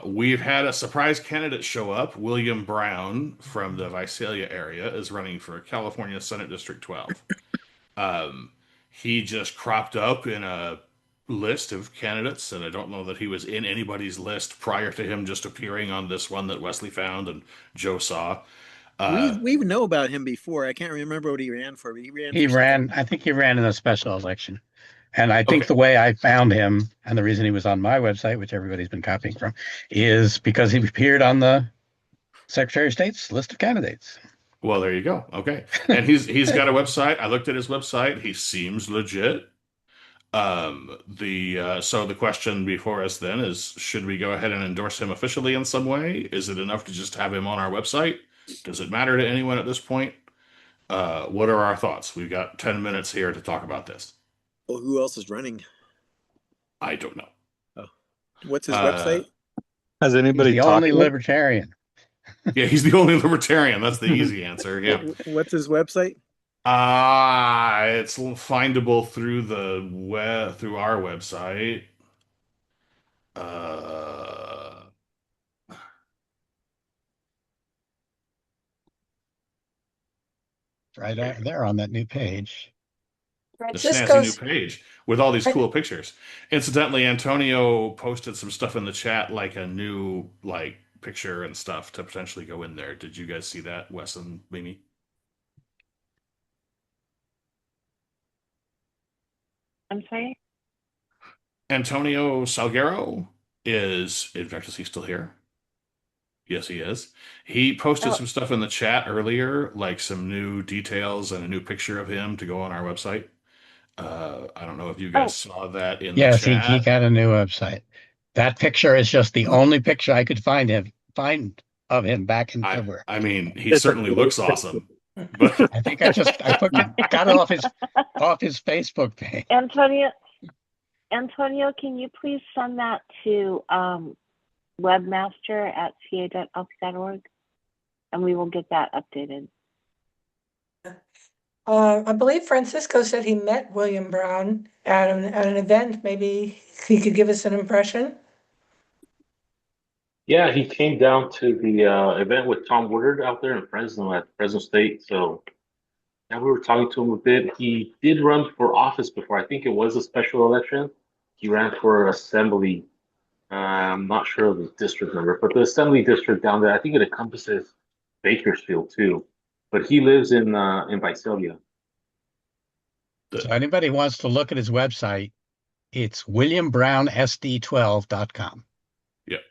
We've had a surprise candidate show up. William Brown from the Visalia area is running for California Senate District 12. He just cropped up in a list of candidates, and I don't know that he was in anybody's list prior to him just appearing on this one that Wesley found and Joe saw. We know about him before. I can't remember what he ran for, but I think he ran in a special election. And I think the way I found him, and the reason he was on my website, which everybody's been copying from, is because he appeared on the Secretary of State's list of candidates. Well, there you go. Okay. And he's got a website. I looked at his website. He seems legit. So the question before us then is, should we go ahead and endorse him officially in some way? Is it enough to just have him on our website? Does it matter to anyone at this point? What are our thoughts? We've got 10 minutes here to talk about this. Well, who else is running? I don't know. Oh, what's his website? Has anybody He's the only libertarian? Yeah, he's the only libertarian. That's the easy answer. Yeah. What's his website? It's findable through through our website. Right there on that new page. The snazzy new page with all these cool pictures. Incidentally, Antonio posted some stuff in the chat, like a new picture and stuff to potentially go in there. Did you guys see that, Wes and Mimi? I'm sorry? Antonio Salguero is, in fact, is he still here? Yes, he is. He posted some stuff in the chat earlier, like some new details and a new picture of him to go on our website. I don't know if you guys saw that in the chat. Yes, he got a new website. That picture is just the only picture I could find of him back in February. I mean, he certainly looks awesome. But I think I got it off his Facebook page. Antonio, can you please send that to webmaster@ca.elk.org, and we will get that updated. I believe Francisco said he met William Brown at an event. Maybe he could give us an impression. Yeah, he came down to the event with Tom Woodard out there in Fresno at Fresno State. So yeah, we were talking to him a bit. He did run for office before. I think it was a special election. He ran for assembly. I'm not sure of the district number, but the assembly district down there, I think it encompasses Bakersfield too. But he lives in Visalia. So anybody wants to look at his website, it's williambrownsd12.com. Yep.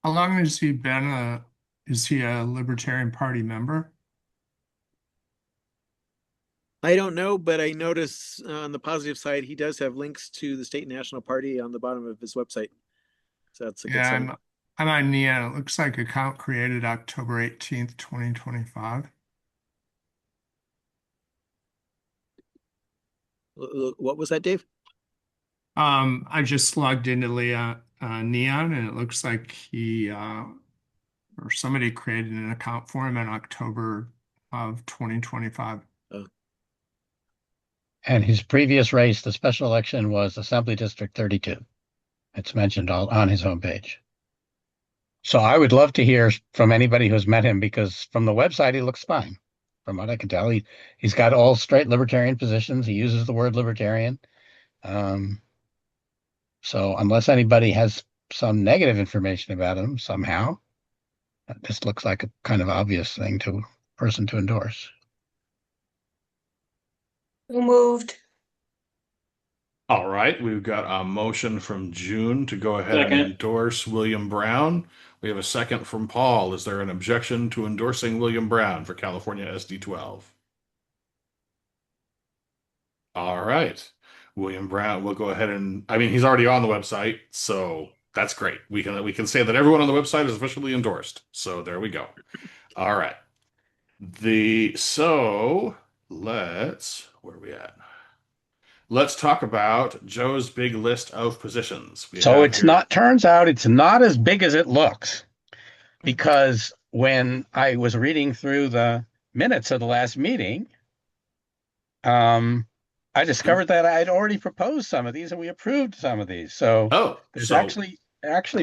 How long has he been is he a Libertarian Party member? I don't know, but I notice on the positive side, he does have links to the state and national party on the bottom of his website. So that's a good sign. I'm on Nia. It looks like account created October 18th, 2025. What was that, Dave? I just logged into Neon, and it looks like he or somebody created an account for him in October of 2025. Oh. And his previous race, the special election, was Assembly District 32. It's mentioned all on his homepage. So I would love to hear from anybody who's met him, because from the website, he looks fine. From what I can tell, he's got all straight libertarian positions. He uses the word libertarian. So unless anybody has some negative information about him somehow, this looks like a kind of obvious thing to person to endorse. Who moved? All right, we've got a motion from June to go ahead and endorse William Brown. We have a second from Paul. Is there an objection to endorsing William Brown for California SD12? All right. William Brown, we'll go ahead and, I mean, he's already on the website, so that's great. We can say that everyone on the website is officially endorsed. So there we go. All right. Where are we at? Let's talk about Joe's big list of positions. Turns out it's not as big as it looks, because when I was reading through the minutes of the last meeting, I discovered that I'd already proposed some of these and we approved some of these. So there's actually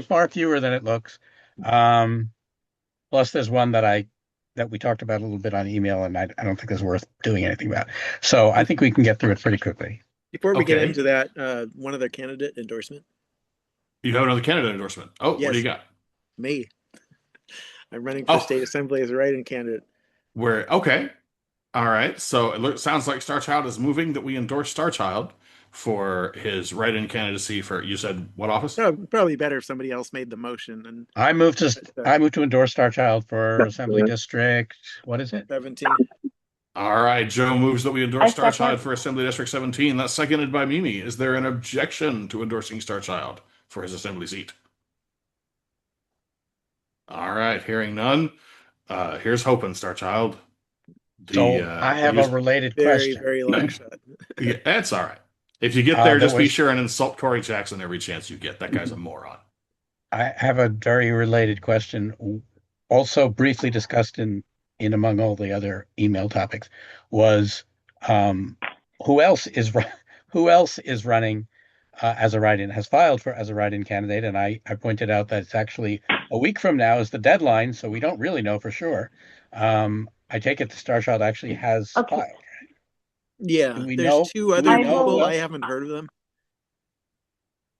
far fewer than it looks. Plus there's one that we talked about a little bit on email, and I don't think is worth doing anything about. So I think we can get through it pretty quickly. Before we get into that, one other candidate endorsement. You have another candidate endorsement. Oh, yes. What do you got? Me. I'm running for state assembly as a write-in candidate. Okay. All right. So it sounds like Starchild is moving that we endorse Starchild for his write-in candidacy for, you said, what office? Oh, probably better if somebody else made the motion. And I moved to endorse Starchild for Assembly District. What is it? 17. All right. Joe moves that we endorse Starchild for Assembly District 17. That's seconded by Mimi. Is there an objection to endorsing Starchild for his assembly seat? All right. Hearing none. Here's hoping, Starchild. I have a related question. Very long shot. Yeah, that's all right. If you get there, just be sure and insult Corey Jackson every chance you get. That guy's a moron. I have a very related question, also briefly discussed in among all the other email topics, was who else is running as a write-in, has filed as a write-in candidate, and I pointed out that it's actually a week from now is the deadline, so we don't really know for sure. I take it the Starchild actually has filed, right? Yeah, there's two other people. I haven't heard of them.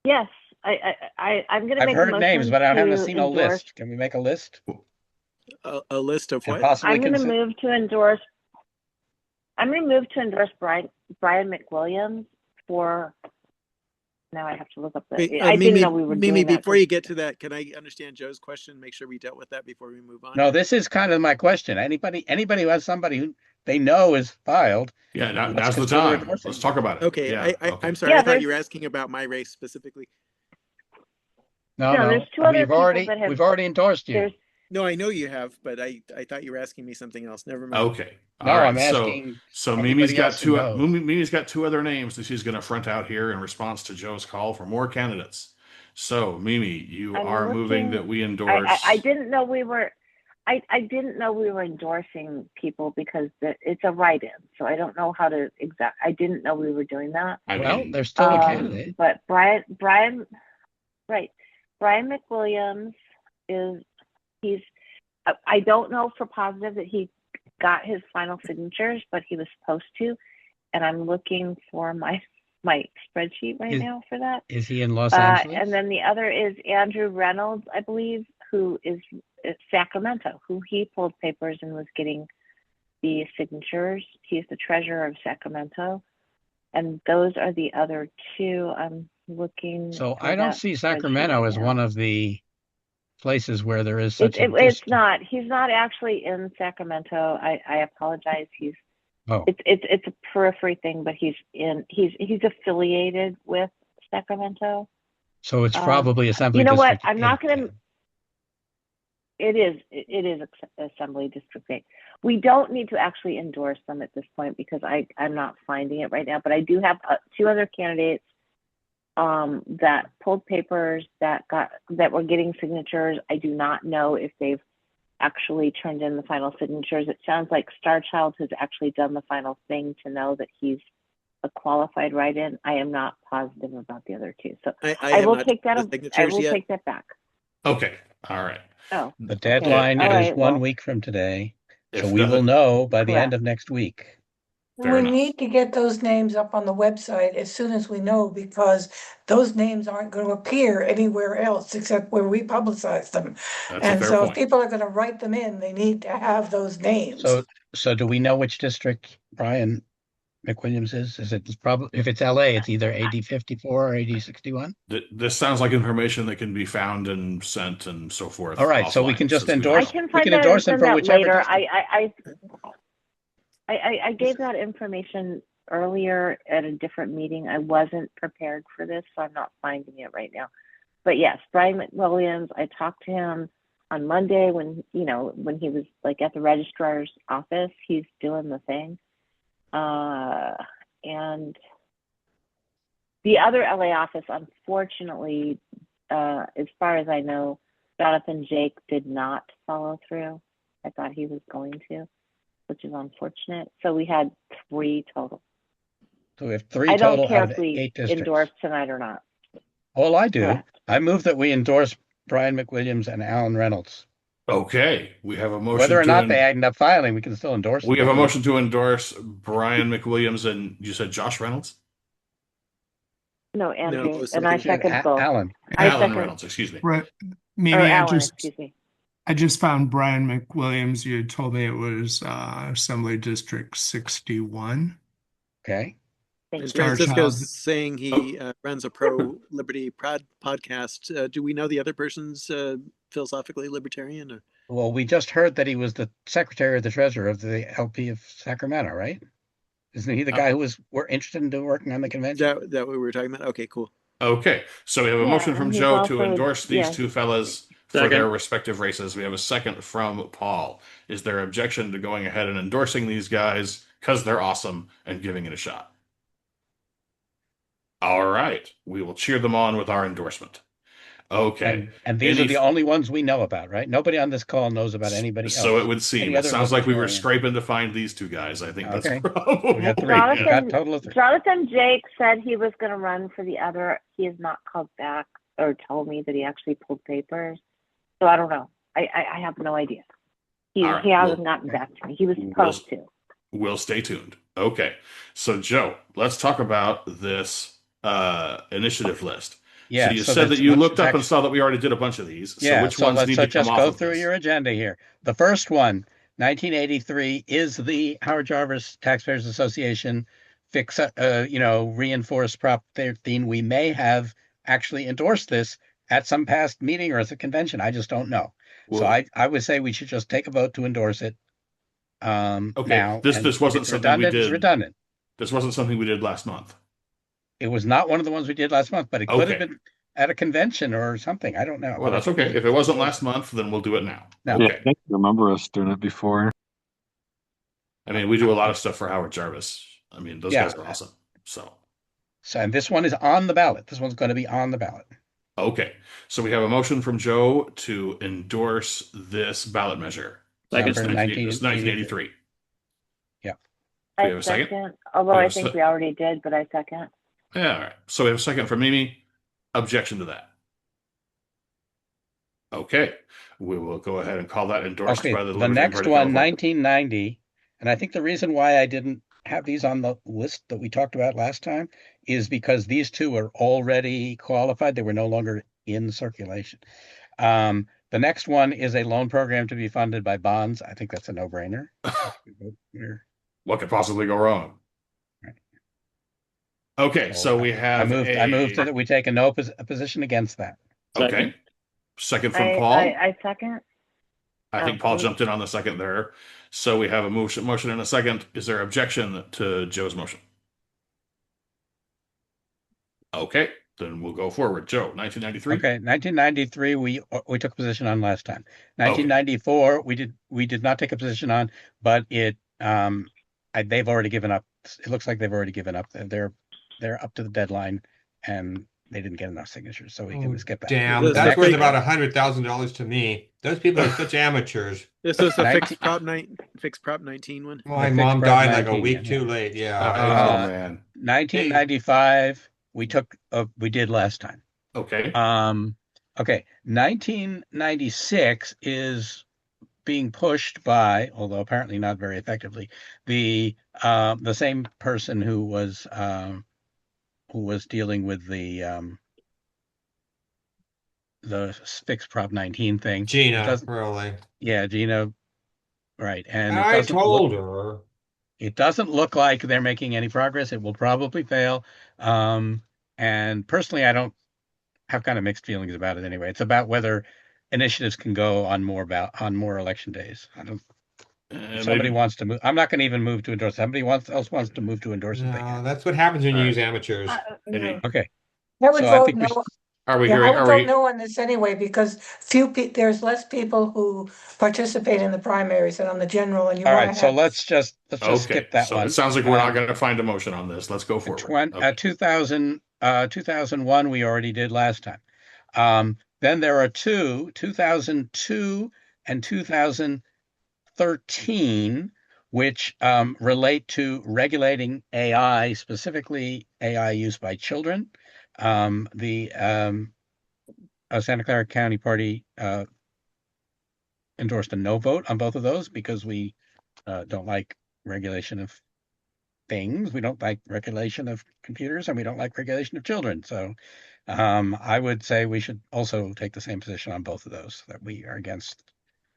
Yes, I'm going to make I've heard names, but I haven't seen a list. Can we make a list? A list of what? I'm going to move to endorse. I'm going to move to endorse Brian McWilliams for. Now I have to look up the. I didn't know we were doing Mimi, that. before you get to that, can I understand Joe's question? Make sure we dealt with that before we move on. No, this is kind of my question. Anybody who has somebody who they know is filed. Yeah, now's the time. Let's talk about it. Okay, yeah, I'm sorry. I thought you were asking about my race specifically. No. There's two other we've already endorsed you. No, I know you have, but I thought you were asking me something else. Never mind. Okay. No, I'm asking. So Mimi's got two other names that she's going to front out here in response to Joe's call for more candidates. So Mimi, you are moving that we endorse. I didn't know we were. I didn't know we were endorsing people because it's a write-in, so I don't know how to I didn't know we were doing that. Well, there's still a candidate. But Brian, right? Brian McWilliams I don't know for positive that he got his final signatures, but he was supposed to. And I'm looking for my spreadsheet right now for that. Is he in Los Angeles? And then the other is Andrew Reynolds, I believe, who is at Sacramento, who he pulled papers and was getting the signatures. He's the treasurer of Sacramento. And those are the other two. I'm looking. So I don't see Sacramento as one of the places where there is such it's not. He's not actually in Sacramento. I apologize. It's a periphery thing, but he's affiliated with Sacramento. So it's probably Assembly You know District what? I'm not going to. It is Assembly District 8. We don't need to actually endorse them at this point because I'm not finding it right now. But I do have two other candidates that pulled papers that were getting signatures. I do not know if they've actually turned in the final signatures. It sounds like Starchild has actually done the final thing to know that he's a qualified write-in. I am not positive about the other two, so I will take that. Take that back. Okay. All right. Oh, the deadline is 1 week from today, so we will know by the end of next week. We need to get those names up on the website as soon as we know, because those names aren't going to appear anywhere else except where we publicize them. And so if people are going to write them in, they need to have those names. So do we know which district Brian McWilliams is? Is it probably, if it's LA, it's either AD 54 or AD 61? This sounds like information that can be found and sent and so forth. All right, so we can just endorse. We can endorse them for whichever later. I gave that information earlier at a different meeting. I wasn't prepared for this, so I'm not finding it right now. But yes, Brian McWilliams, I talked to him on Monday when he was like at the registrar's office. He's doing the thing. And the other LA office, unfortunately, as far as I know, Jonathan Jake did not follow through. I thought he was going to, which is unfortunate. So we had 3 total. So we have 3 total. I don't care if we endorse tonight or not. Well, I do. Correct. I move that we endorse Brian McWilliams and Alan Reynolds. Okay, we have a motion. Whether or not they end up filing, we can still endorse them. We have a motion to endorse Brian McWilliams and you said Josh Reynolds? No, Andrew. And I second both. Alan Reynolds, excuse me. Right. I just found Brian McWilliams. You told me it was Assembly District 61. Okay. Francisco's saying he runs a pro-liberty podcast. Do we know the other person's philosophically libertarian? Or? Well, we just heard that he was the secretary or the treasurer of the LP of Sacramento, right? Isn't he the guy who we're interested in working on the convention? That what we were talking about? Okay, cool. Okay, so we have a motion from Joe to endorse these two fellas for their respective races. We have a second from Paul. Is there objection to going ahead and endorsing these guys because they're awesome and giving it a shot? All right, we will cheer them on with our endorsement. Okay. And these are the only ones we know about, right? Nobody on this call knows about anybody else. So it would seem. It sounds like we were scraping to find these two guys. I think that's probably. We got 3. We got total of 3. Jonathan Jake said he was going to run for the other. He has not called back or told me that he actually pulled papers. So I don't know. I have no idea. He hasn't gotten back to me. He was supposed to. We'll stay tuned. Okay. So Joe, let's talk about this initiative list. Yeah, so you said that you looked up and saw that we already did a bunch of these. So which ones need to come off? Go through your agenda here. The first one, 1983, is the Howard Jarvis Taxpayers Association reinforce Prop 13. We may have actually endorsed this at some past meeting or at the convention. I just don't know. Well, so I would say we should just take a vote to endorse it. Okay. Now, this wasn't something we did. It's redundant. This wasn't something we did last month. It was not one of the ones we did last month, but it could have been at a convention or something. I don't know. Well, that's okay. If it wasn't last month, then we'll do it now. Okay. Yeah, I think I remember us doing it before. I mean, we do a lot of stuff for Howard Jarvis. I mean, those guys are awesome. So, and this one is on the ballot. This one's going to be on the ballot. Okay. So we have a motion from Joe to endorse this ballot measure. It's 1983. Yeah. Do we have a second? Although I think we already did, but I second. Yeah, all right. So we have a second from Mimi. Objection to that? Okay, we will go ahead and call that endorsed Okay, by the the Libertarian next Party of one, California. 1990, and I think the reason why I didn't have these on the list that we talked about last time is because these two are already qualified. They were no longer in circulation. The next one is a loan program to be funded by bonds. I think that's a no-brainer. What could possibly go wrong? Okay, so we have I moved that we take a position against that. Okay. Second from I Paul. second. I think Paul jumped in on the second there. So we have a motion and a second. Is there objection to Joe's motion? Okay, then we'll go forward. Joe, 1993. Okay, 1993 we took a position on last time. 1994 we did not take a position on, but they've already given up. It looks like they've already given up. They're up to the deadline, and they didn't get enough signatures, so we can skip that. Damn, that's worth about $100,000 to me. Those people are such amateurs. This was a fixed Prop 19 one. My mom died like a week too late. Yeah. Oh man. 1995 we did last time. Okay. Okay. 1996 is being pushed by, although apparently not very effectively, the same person who was dealing with the fixed Prop 19 thing. Gina, really? Yeah, Gina. Right. And I told her. It doesn't look like they're making any progress. It will probably fail. And personally, I don't have kind of mixed feelings about it anyway. It's about whether initiatives can go on more election days. I don't. If somebody wants to move, I'm not going to even move to endorse. Somebody else wants to move to endorse it. No, that's what happens when you use amateurs. Okay. I would vote no. I would vote no on this anyway because there's less people who participate in the primaries than on the general, and you all want right. to So have. let's just skip that one. It sounds like we're not going to find a motion on this. Let's go forward. 2001 we already did last time. Then there are 2002 and 2013, which relate to regulating AI, specifically AI use by children. The Santa Clara County Party endorsed a no vote on both of those because we don't like regulation of things. We don't like regulation of computers, and we don't like regulation of children. So I would say we should also take the same position on both of those, that we are against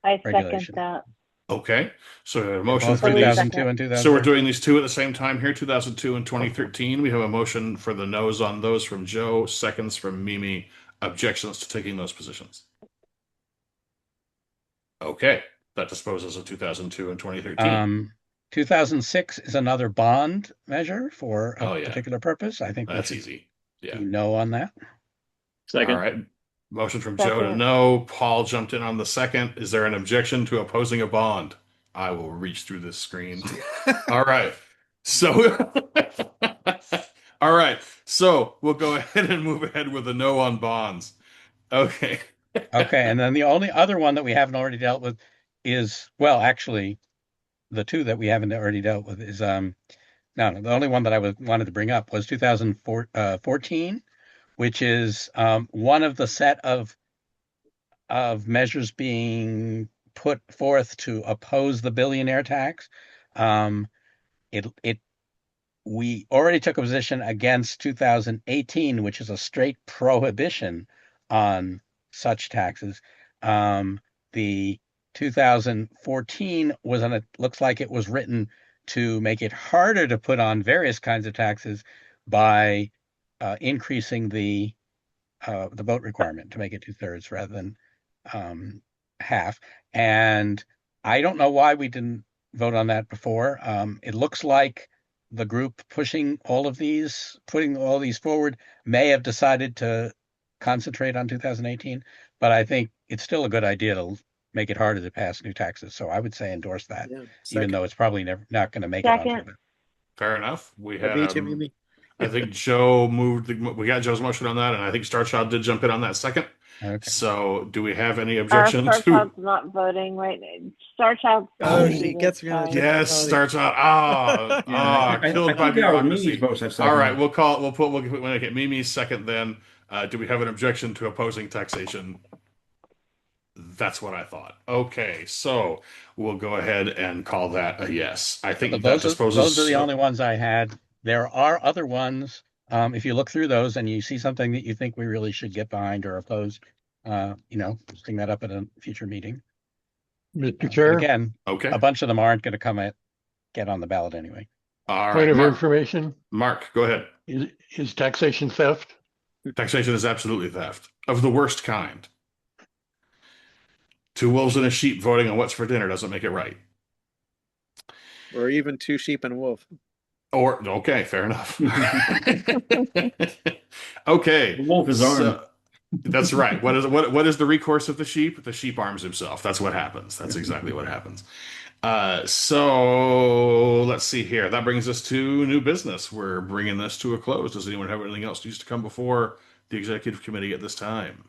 regulation. Second that. Okay, so a motion for 2002 these. and 2013. So we're doing these two at the same time here, 2002 and 2013. We have a motion for the no's on those from Joe, seconds from Mimi. Objections to taking those positions. Okay, that disposes of 2002 and 2013. 2006 is another bond measure for a particular purpose. I think that's easy. Yeah, no on that. Second. All right. Motion from Joe to no. Paul jumped in on the second. Is there an objection to opposing a bond? I will reach through this screen. All right. So, all right. So we'll go ahead and move ahead with a no on bonds. Okay. Okay. And then the only other one that we haven't already dealt with is, well, actually, the two that we haven't already dealt with is, the only one that I wanted to bring up was 2014, which is one of the set of measures being put forth to oppose the billionaire tax. We already took a position against 2018, which is a straight prohibition on such taxes. The 2014 looks like it was written to make it harder to put on various kinds of taxes by increasing the vote requirement to make it 2/3 rather than half. And I don't know why we didn't vote on that before. It looks like the group putting all these forward may have decided to concentrate on 2018, but I think it's still a good idea to make it harder to pass new taxes. So I would say endorse that, even though it's probably not going to make it onto it. Fair enough. We had I think Joe moved. We got Joe's motion on that, and I think Starchild did jump in on that second. Okay. So, do we have any objection to? Starchild's not voting right now. Starchild. She gets me on. Yes, Starchild. Killed by bureaucracy. All right, we'll make it Mimi's second then. Do we have an objection to opposing taxation? That's what I thought. Okay, so we'll go ahead and call that a yes. I think that Those disposes. are the only ones I had. There are other ones. If you look through those and you see something that you think we really should get behind or oppose, bring that up at a future meeting. Mr. Chair. Again, Okay. A bunch of them aren't going to get on the ballot anyway. All Point right, of Mark. information. Mark, go ahead. Is taxation theft? Taxation is absolutely theft of the worst kind. Two wolves and a sheep voting on what's for dinner doesn't make it right. Or even two sheep and a wolf. Or, okay, fair enough. Okay. The wolf is armed. That's right. What is the recourse of the sheep? The sheep arms himself. That's what happens. That's exactly what happens. So let's see here. That brings us to new business. We're bringing this to a close. Does anyone have anything else that needs to come before the executive committee at this time?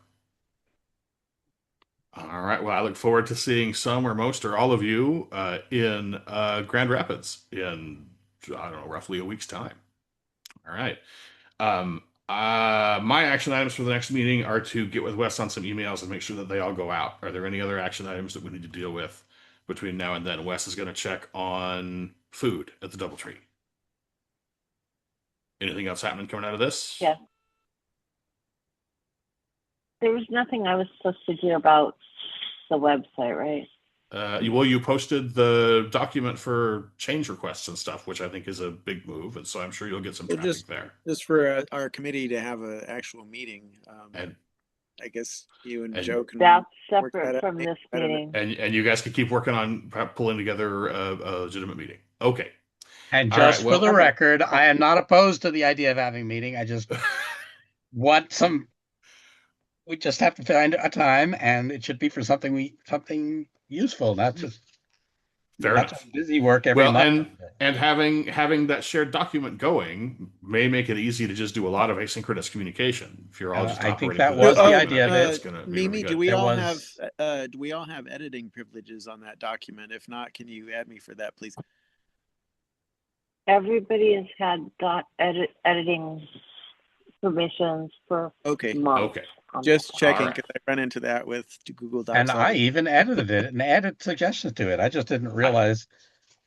All right. Well, I look forward to seeing some or most or all of you in Grand Rapids in, I don't know, roughly a week's time. All right. My action items for the next meeting are to get with Wes on some emails and make sure that they all go out. Are there any other action items that we need to deal with between now and then? Wes is going to check on food at the DoubleTree. Anything else happening coming out of this? Yeah. There was nothing I was supposed to do about the website, right? You posted the document for change requests and stuff, which I think is a big move, and so I'm sure you'll get some traffic there. Just for our committee to have an actual meeting. And I guess you and Joe can. That's separate from this meeting. And you guys can keep working on pulling together a legitimate meeting. Okay. And just for the record, I am not opposed to the idea of having a meeting. I just want some. We just have to find a time, and it should be for something useful, not just busy work every month. And having that shared document going may make it easy to just do a lot of asynchronous communication. If you're all just I think operating that was the idea of it. Mimi, do we all have editing privileges on that document? If not, can you add me for that, please? Everybody has had editing permissions for months. Okay. Just checking because I run into that with Google Docs. And I even edited it and added suggestions to it. I just didn't realize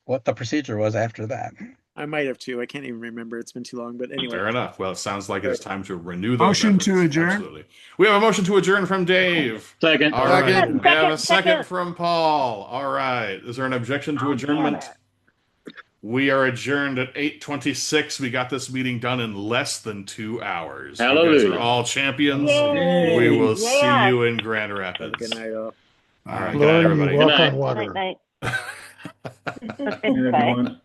what the procedure was after that. I might have too. I can't even remember. It's been too long. But anyway. Fair enough. Well, it sounds like it's time to renew those motion efforts. to adjourn. Absolutely. We have a motion to adjourn from Dave. Second. All right. We have a second from Paul. All right. Is there an objection to adjournment? We are adjourned at 8:26. We got this meeting done in less than 2 hours. Hallelujah. You guys are all champions. Yay. We will see you in Grand Rapids. Good night, all. All right. Good night, everybody. Walk on water. Night. Good night, everyone.